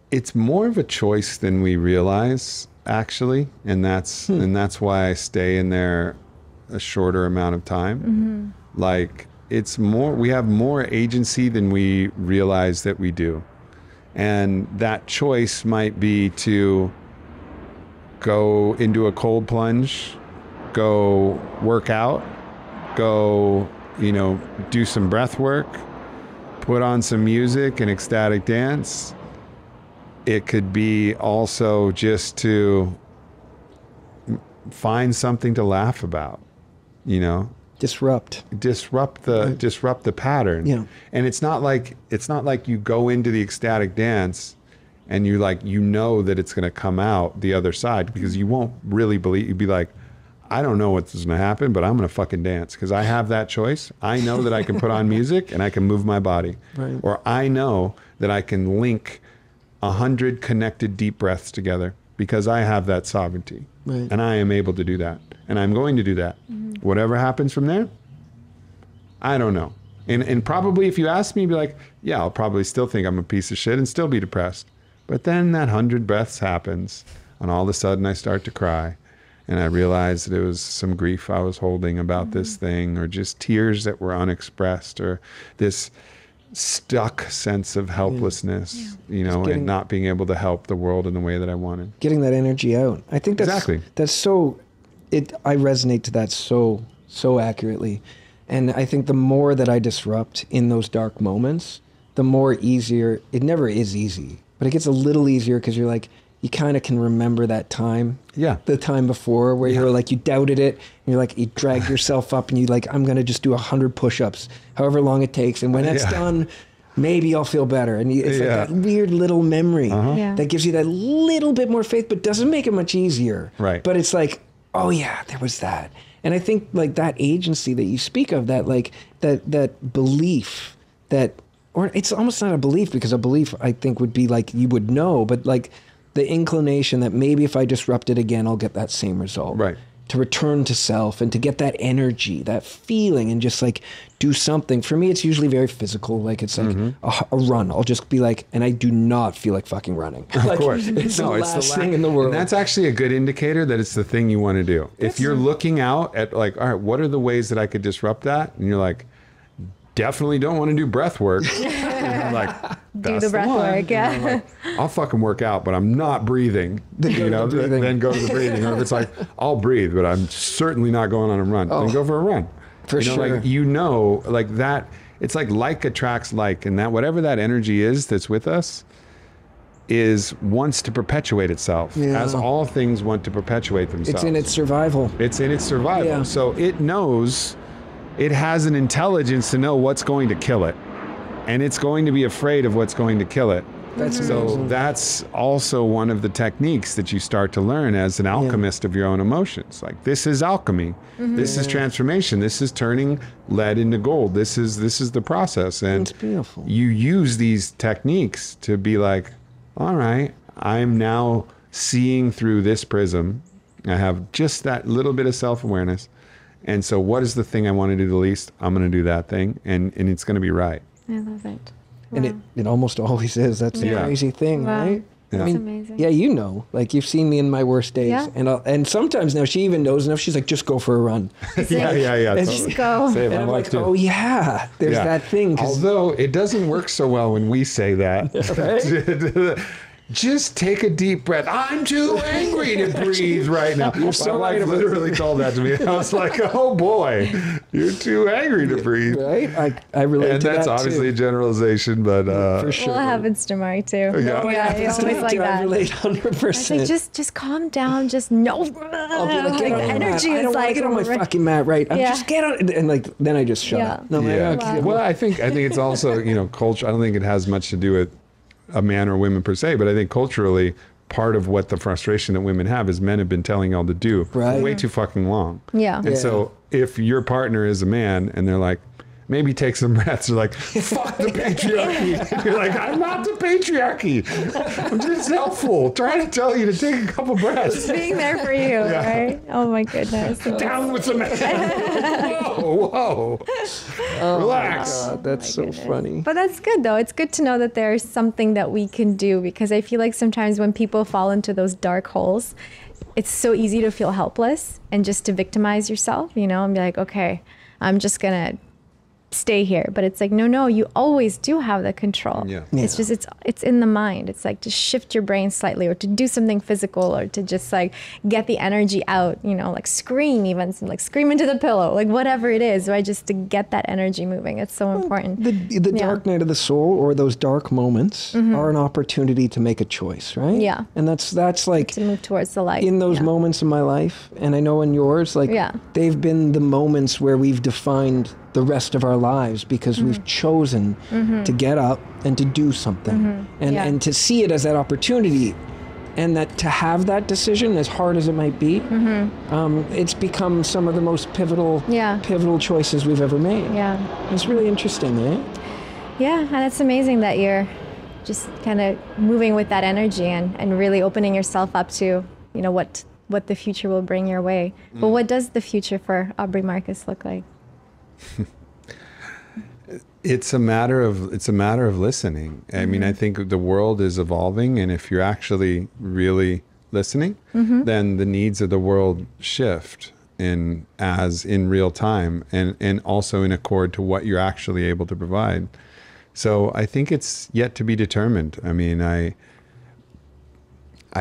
It's more of a choice than we realize, actually, and that's why I stay in there a shorter amount of time. Like, it's more, we have more agency than we realize that we do, and that choice might be to go into a cold plunge, go work out, go do some breath work, put on some music and ecstatic dance, It could be also just to find something to laugh about, you know, disrupt the pattern. Yeah. And it's not like you go into the ecstatic dance and you like, you know that it's going to come out the other side, because you won't really believe. You'd be like, I don't know what's going to happen, but I'm going to fucking dance because I have that choice. I know that I can put on music and I can move my body. Right. Or I know that I can link 100 connected deep breaths together because I have that sovereignty. Right. And I am able to do that. And I'm going to do that. Whatever happens from there, I don't know. And probably if you ask me, you'd be like, yeah, I'll probably still think I'm a piece of shit and still be depressed. But then that 100 breaths happens, and all of a sudden I start to cry. And I realized that it was some grief I was holding about this thing, or just tears that were unexpressed, or this stuck sense of helplessness, you know, and not being able to help the world in the way that I wanted. Getting that energy out. I think that's so, I resonate to that so accurately. And I think the more that I disrupt in those dark moments, the more easier, it never is easy, but it gets a little easier because you're like, you kind of can remember that time. Yeah. The time before where you're like, you doubted it. And you're like, you dragged yourself up and you like, I'm going to just do 100 push-ups, however long it takes. And when that's done, maybe I'll feel better. And it's like that weird little memory that gives you that little bit more faith, but doesn't make it much easier. Right. But it's like, oh yeah, there was that. And I think like that agency that you speak of, that like that belief that, or it's almost not a belief, because a belief I think would be like, you would know, but like, the inclination that maybe if I disrupt it again, I'll get that same result. Right. To return to self and to get that energy, that feeling, and just like do something. For me, it's usually very physical. Like it's like a run. I'll just be like, and I do not feel like fucking running. Of like, course. It's the last thing in the world. And that's actually a good indicator that it's the thing you want to do. If you're looking out at like, all right, what are the ways that I could disrupt that? And you're like, definitely don't want to do breath work. And I'm like, do the breath work, yeah. Like, I'll fucking work out, but I'm not breathing. You know, then go to the breathing. Or if it's like, I'll breathe, but I'm certainly not going on a run. Then go for a run. For sure. Like, like that. It's like attracts like, and that whatever that energy is that's with us wants to perpetuate itself, as all things want to perpetuate themselves. It's in its survival. Yeah. So it knows. It has an intelligence to know what's going to kill it, and it's going to be afraid of what's going to kill it. So that's also one of the techniques that you start to learn as an alchemist of your own emotions. Like, this is alchemy. This is transformation. This is turning lead into gold. This is the process. And it's beautiful. You use these techniques to be like, all right, I'm now seeing through this prism. I have just that little bit of self-awareness. And so what is the thing I want to do the least? I'm going to do that thing, and it's going to be right. I love it. Wow. And it almost always is. That's the crazy thing, right? That's I mean, amazing. Yeah, you know, like you've seen me in my worst days. Yeah. And sometimes now she even knows enough. She's like, just go for a run. Yeah. And Totally. Just go. Same, And I'm like, oh yeah, there's that thing. Although it doesn't work so well when we say that. Just take a deep breath. I'm too angry to breathe right now. My wife literally told that to me. I was like, oh boy, you're too angry to breathe. Right? I relate to that. And that's obviously a generalization, but for sure. Well, it happens to Mari too. Yeah. You always like that. I relate 100%. Like, just calm down. Just no. I'll be like, get on the the energy mat. I is don't want to like get on my fucking mat, right? Just get on, and like then I just shut up. No, Well, I think it's also culture. I don't think it has much to do with a man or women per se, but I think culturally, part of what the frustration that women have is men have been telling y'all to do way too fucking long. Yeah. And so if your partner is a man and they're like, maybe take some breaths, they're like, fuck the patriarchy. You're like, I'm not the patriarchy. I'm just helpful, trying to tell you to take a couple breaths. Just being there for you, right? Oh my goodness. Down with the man. Whoa. Relax. God, that's so funny. But that's good though. It's good to know that there's something that we can do, because I feel like sometimes when people fall into those dark holes, it's so easy to feel helpless and just to victimize yourself, and be like, okay, I'm just gonna stay here. But it's like, no, you always do have the control. Yeah. It's just, it's in the mind. It's like to shift your brain slightly, or to do something physical, or to just like get the energy out, you know, like scream even, like scream into the pillow, like whatever it is, right? Just to get that energy moving. It's so important. The dark night of the soul, or those dark moments, are an opportunity to make a choice, right? Yeah. And that's like To move towards the light. in those moments in my life, and I know in yours, like they've been the moments where we've defined the rest of our lives, because we've chosen to get up and to do something, and to see it as that opportunity, and that to have that decision, as hard as it might be, it's become some of the most pivotal choices we've ever made. Yeah. It's really interesting, eh? Yeah, and it's amazing that you're just kind of moving with that energy, and really opening yourself up to, you know, what the future will bring your way. But what does the future for Aubrey Marcus look like? It's a matter of listening. I mean, I think the world is evolving, and if you're actually really listening, then the needs of the world shift in real time, and also in accord to what you're actually able to provide. So I think it's yet to be determined. I mean, I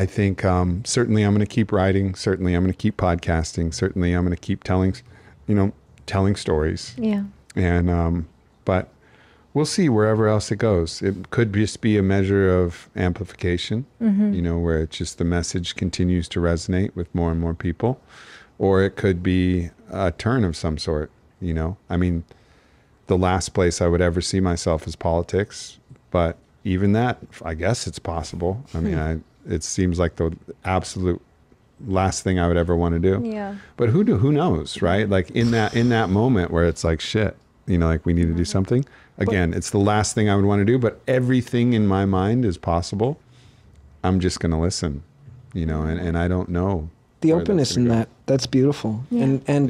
think certainly I'm going to keep writing. Certainly I'm going to keep podcasting. Certainly I'm going to keep telling stories. Yeah. And but we'll see wherever else it goes. It could just be a measure of amplification, you know, where it's just the message continues to resonate with more and more people, or it could be a turn of some sort. You know, I mean, the last place I would ever see myself is politics, but even that, I guess it's possible. I mean, it seems like the absolute last thing I would ever want to do. Yeah. But who knows, right? Like in that moment where it's like, shit, you know, like we need to do something. Again, it's the last thing I would want to do, but everything in my mind is possible. I'm just going to listen, you know, and I don't know. The openness in that's beautiful. Yeah. And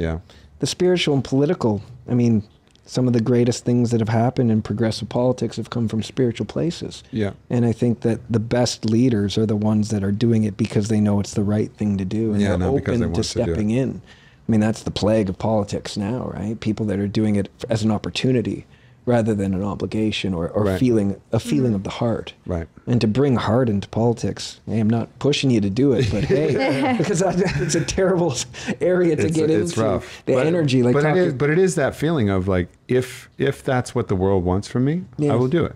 the spiritual and political, I mean, some of the greatest things that have happened in progressive politics have come from spiritual places. Yeah. And I think that the best leaders are the ones that are doing it because they know it's the right thing to do, and they're open to stepping in. I mean, that's the plague of politics now, right? People that are doing it as an opportunity rather than an obligation, or feeling of the heart. Right. And to bring heart into politics, hey, I'm not pushing you to do it, but hey, because it's a terrible area to get into. It's rough. Energy, like, but it is that feeling of like, if that's what the world wants from me, I will do it.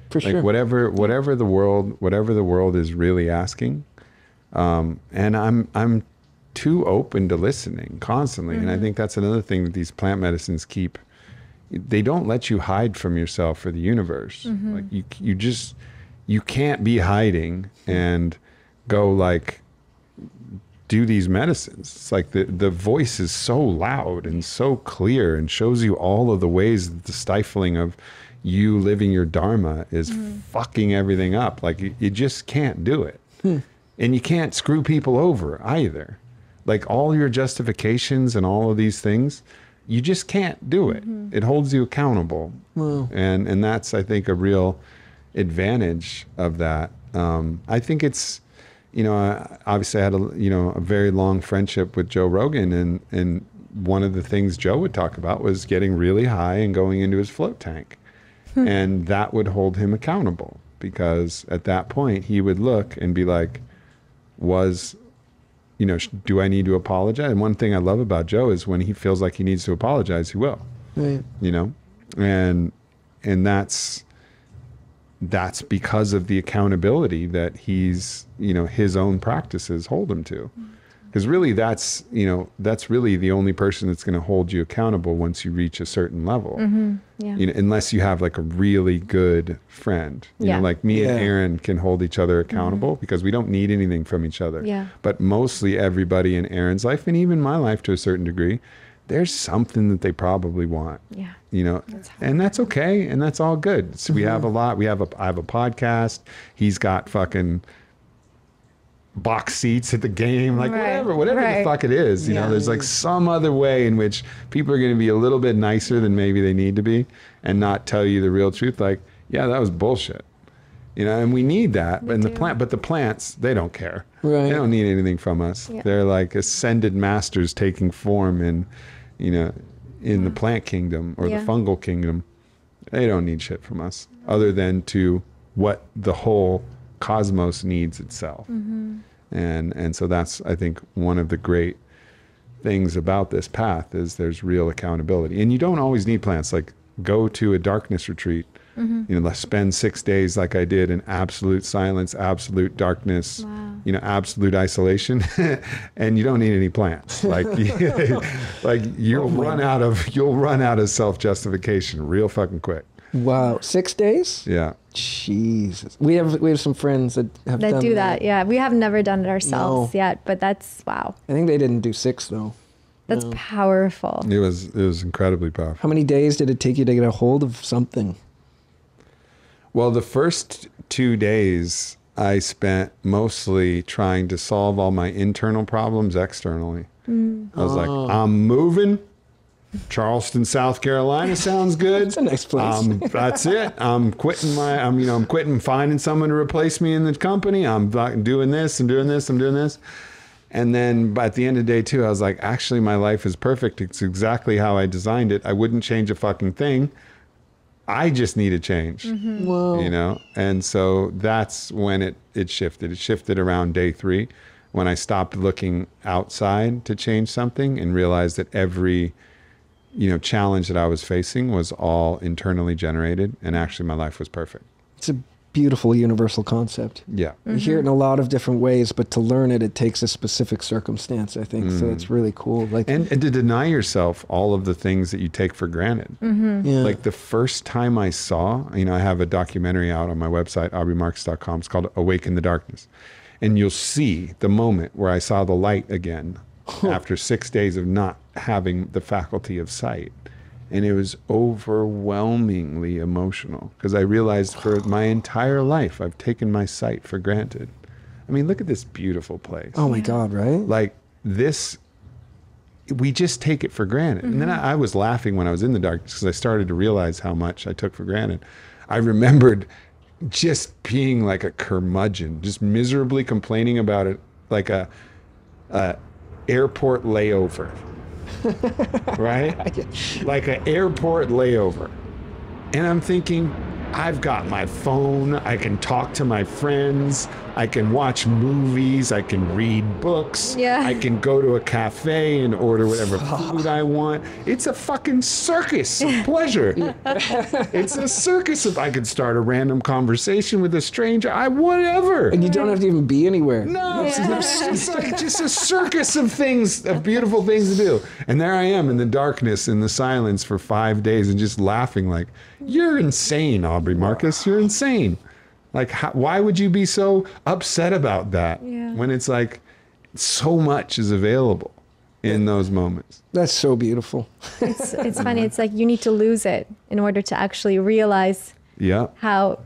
For sure. Whatever the world is really asking, and I'm too open to listening constantly, and I think that's another thing that these plant medicines keep. They don't let you hide from yourself or the universe. Like you can't be hiding and go like do these medicines. It's like the voice is so loud and so clear and shows you all of the ways that the stifling of you living your dharma is fucking everything up. Like you just can't do it. And you can't screw people over either. Like all your justifications and all of these things, you just can't do it. It holds you accountable. Wow. And that's, I think, a real advantage of that. I think it's, you know, obviously I had a very long friendship with Joe Rogan, and one of the things Joe would talk about was getting really high and going into his float tank. And that would hold him accountable, because at that point he would look and be like, do I need to apologize? And one thing I love about Joe is when he feels like he needs to apologize, he will. Right. You know, and that's because of the accountability that he's, you know, his own practices hold him to. Because really that's really the only person that's going to hold you accountable once you reach a certain level. Yeah. You know, unless you have like a really good friend. You know, like me and Aaron can hold each other accountable because we don't need anything from each other. Yeah. But mostly everybody in Aaron's life, and even my life to a certain degree, there's something that they probably want. Yeah. You know, and that's okay, and that's all good. So we have a lot. I have a podcast. He's got fucking box seats at the game, like whatever the fuck it is, you know, there's like some other way in which people are going to be a little bit nicer than maybe they need to be and not tell you the real truth. Like, yeah, that was bullshit, you know, and we need that. But the plants, they don't care. Right. They don't need anything from us. Yeah. They're like ascended masters taking form in, you know, in the plant kingdom or the Yeah. fungal kingdom, they don't need shit from us other than to what the whole cosmos needs itself. And so that's, I think, one of the great things about this path is there's real accountability. And you don't always need plants. Like, go to a darkness retreat, let's spend 6 days like I did in absolute silence, absolute darkness, absolute isolation, and you don't need any plants. Like, you'll run out of self-justification real fucking quick. Wow, 6 days? Yeah. Jesus. We have some friends that have done do that. Yeah, we have never done it ourselves yet, but that's wow. I think they didn't do 6 though. That's powerful. It was incredibly powerful. How many days did it take you to get a hold of something? Well, the first 2 days I spent mostly trying to solve all my internal problems externally. I was like, I'm moving. Charleston, South Carolina sounds good. It's a nice place. That's it. I'm quitting I'm quitting, finding someone to replace me in the company. I'm doing this and doing this. I'm doing this. And then at the end of day 2, I was like, actually, my life is perfect. It's exactly how I designed it. I wouldn't change a fucking thing. I just need a change, Whoa. And so that's when it shifted. It shifted around day 3 when I stopped looking outside to change something and realized that every challenge that I was facing was all internally generated, and actually my life was perfect. It's a beautiful universal concept. Yeah. You hear it in a lot of different ways, but to learn it, it takes a specific circumstance, I think. So it's really cool. Like, And to deny yourself all of the things that you take for granted. yeah. Like the first time I saw, I have a documentary out on my website, aubreymarcus.com. It's called Awaken the Darkness. And you'll see the moment where I saw the light again after 6 days of not having the faculty of sight. And it was overwhelmingly emotional because I realized for my entire life, I've taken my sight for granted. I mean, look at this beautiful place. Oh my God, right? Like this, we just take it for granted. And then I was laughing when I was in the darkness because I started to realize how much I took for granted. I remembered just being like a curmudgeon, just miserably complaining about it, like a airport layover. Right? Like an airport layover. And I'm thinking, I've got my phone, I can talk to my friends, I can watch movies, I can read books, I can go to a cafe and order whatever food I want. It's a fucking circus of pleasure. It's a circus of, I could start a random conversation with a stranger, whatever. And you don't have to even be anywhere. No, it's like just a circus of things, of beautiful things to do. And there I am in the darkness, in the silence for 5 days and just laughing like, you're insane, Aubrey Marcus. You're insane. Like, why would you be so upset about that when it's like so much is available in those moments? That's so beautiful. It's funny. It's like you need to lose it in order to actually realize how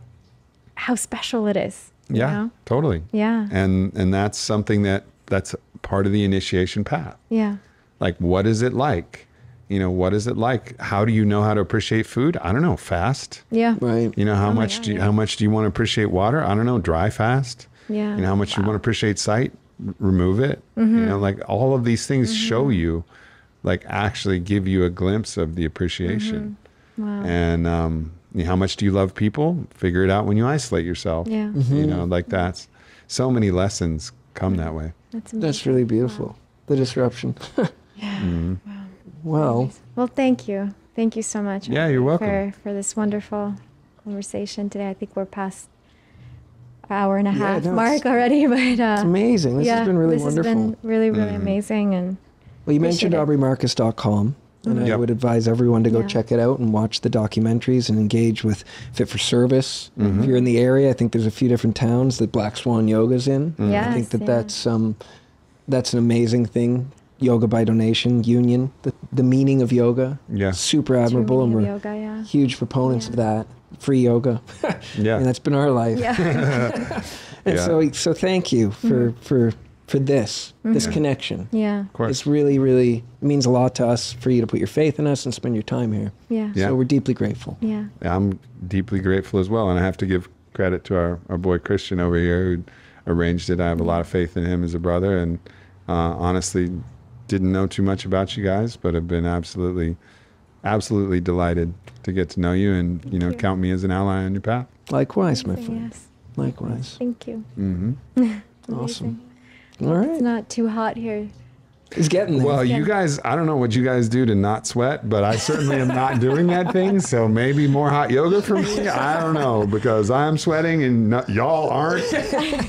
special it is. you know? Totally. Yeah. And that's something that's part of the initiation path. Yeah. Like, what is it like? What is it like? How do you know how to appreciate food? I don't know. Fast. Yeah. Right. How much do you want to appreciate water? I don't know. Dry fast. Yeah. How much do you want to appreciate sight? Remove it. Like all of these things show you, like actually give you a glimpse of the appreciation. Wow. And how much do you love people? Figure it out when you isolate yourself. Yeah. Like that's so many lessons come that way. That's amazing. That's really beautiful. The disruption. Yeah. Well, Well, thank you. Thank you so much. Yeah, you're welcome. For this wonderful conversation today. I think we're past an hour and a half no, mark already, but it's amazing. This has been really wonderful. This has been really, really amazing. And Well, you mentioned appreciate it. AubreyMarcus.com, and I Yep. would advise everyone to go Yeah. check it out and watch the documentaries and engage with Fit for Service. If you're in the area, I think there's a few different towns that Black Swan Yoga's in. I think Yes, that's an amazing thing. Yoga by donation, union, the meaning of yoga. Yeah. Super admirable, and we're yoga, yeah. huge proponents of that. Free yoga. Yeah. And that's been our life. Yeah. And Yeah. so thank you for this connection. Yeah. Of course. It's really, really means a lot to us for you to put your faith in us and spend your time here. Yeah. Yeah. So we're deeply grateful. Yeah. I'm deeply grateful as well. And I have to give credit to our boy Christian over here who arranged it. I have a lot of faith in him as a brother, and honestly didn't know too much about you guys, but have been absolutely absolutely delighted to get to know you, and you know, count me as an ally on your path. Likewise, my friend. Yes. Likewise. Thank you. Awesome. All right. It's not too hot here. It's getting there. Well, you guys, I don't know what you guys do to not sweat, but I certainly am not doing that thing. So maybe more hot yoga for me. I don't know, because I'm sweating and y'all aren't.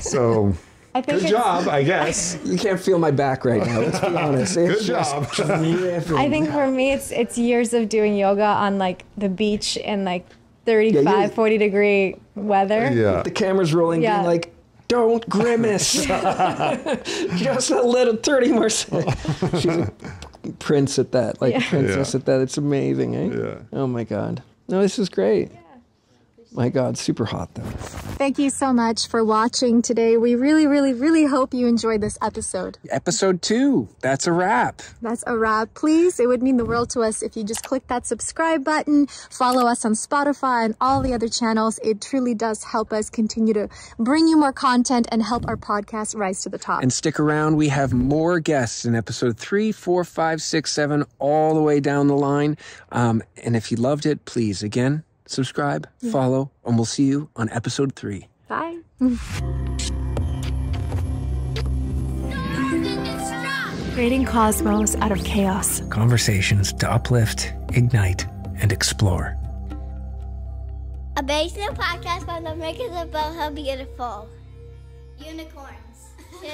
So good job, I guess. You can't feel my back right now. Let's be honest. Good job. I think for me, it's years of doing yoga on like the beach in like 35, 40 degree weather. Yeah. The camera's rolling, being like, don't grimace. Just a little 30 more seconds. She's a prince at that, like princess at that. It's amazing, eh? Yeah. Oh my God. No, this is great. My God, super hot though. Thank you so much for watching today. We really, really, really hope you enjoyed this episode. Episode 2. That's a wrap. That's a wrap. Please, it would mean the world to us if you just click that subscribe button, follow us on Spotify and all the other channels. It truly does help us continue to bring you more content and help our podcast rise to the top. And stick around. We have more guests in episode 3, 4, 5, 6, 7, all the way down the line. And if you loved it, please, again, subscribe, follow, and we'll see you on episode 3. Bye. Creating cosmos out of chaos. Conversations to uplift, ignite, and explore. A basement podcast by the makers of Boho Beautiful. Unicorns, too.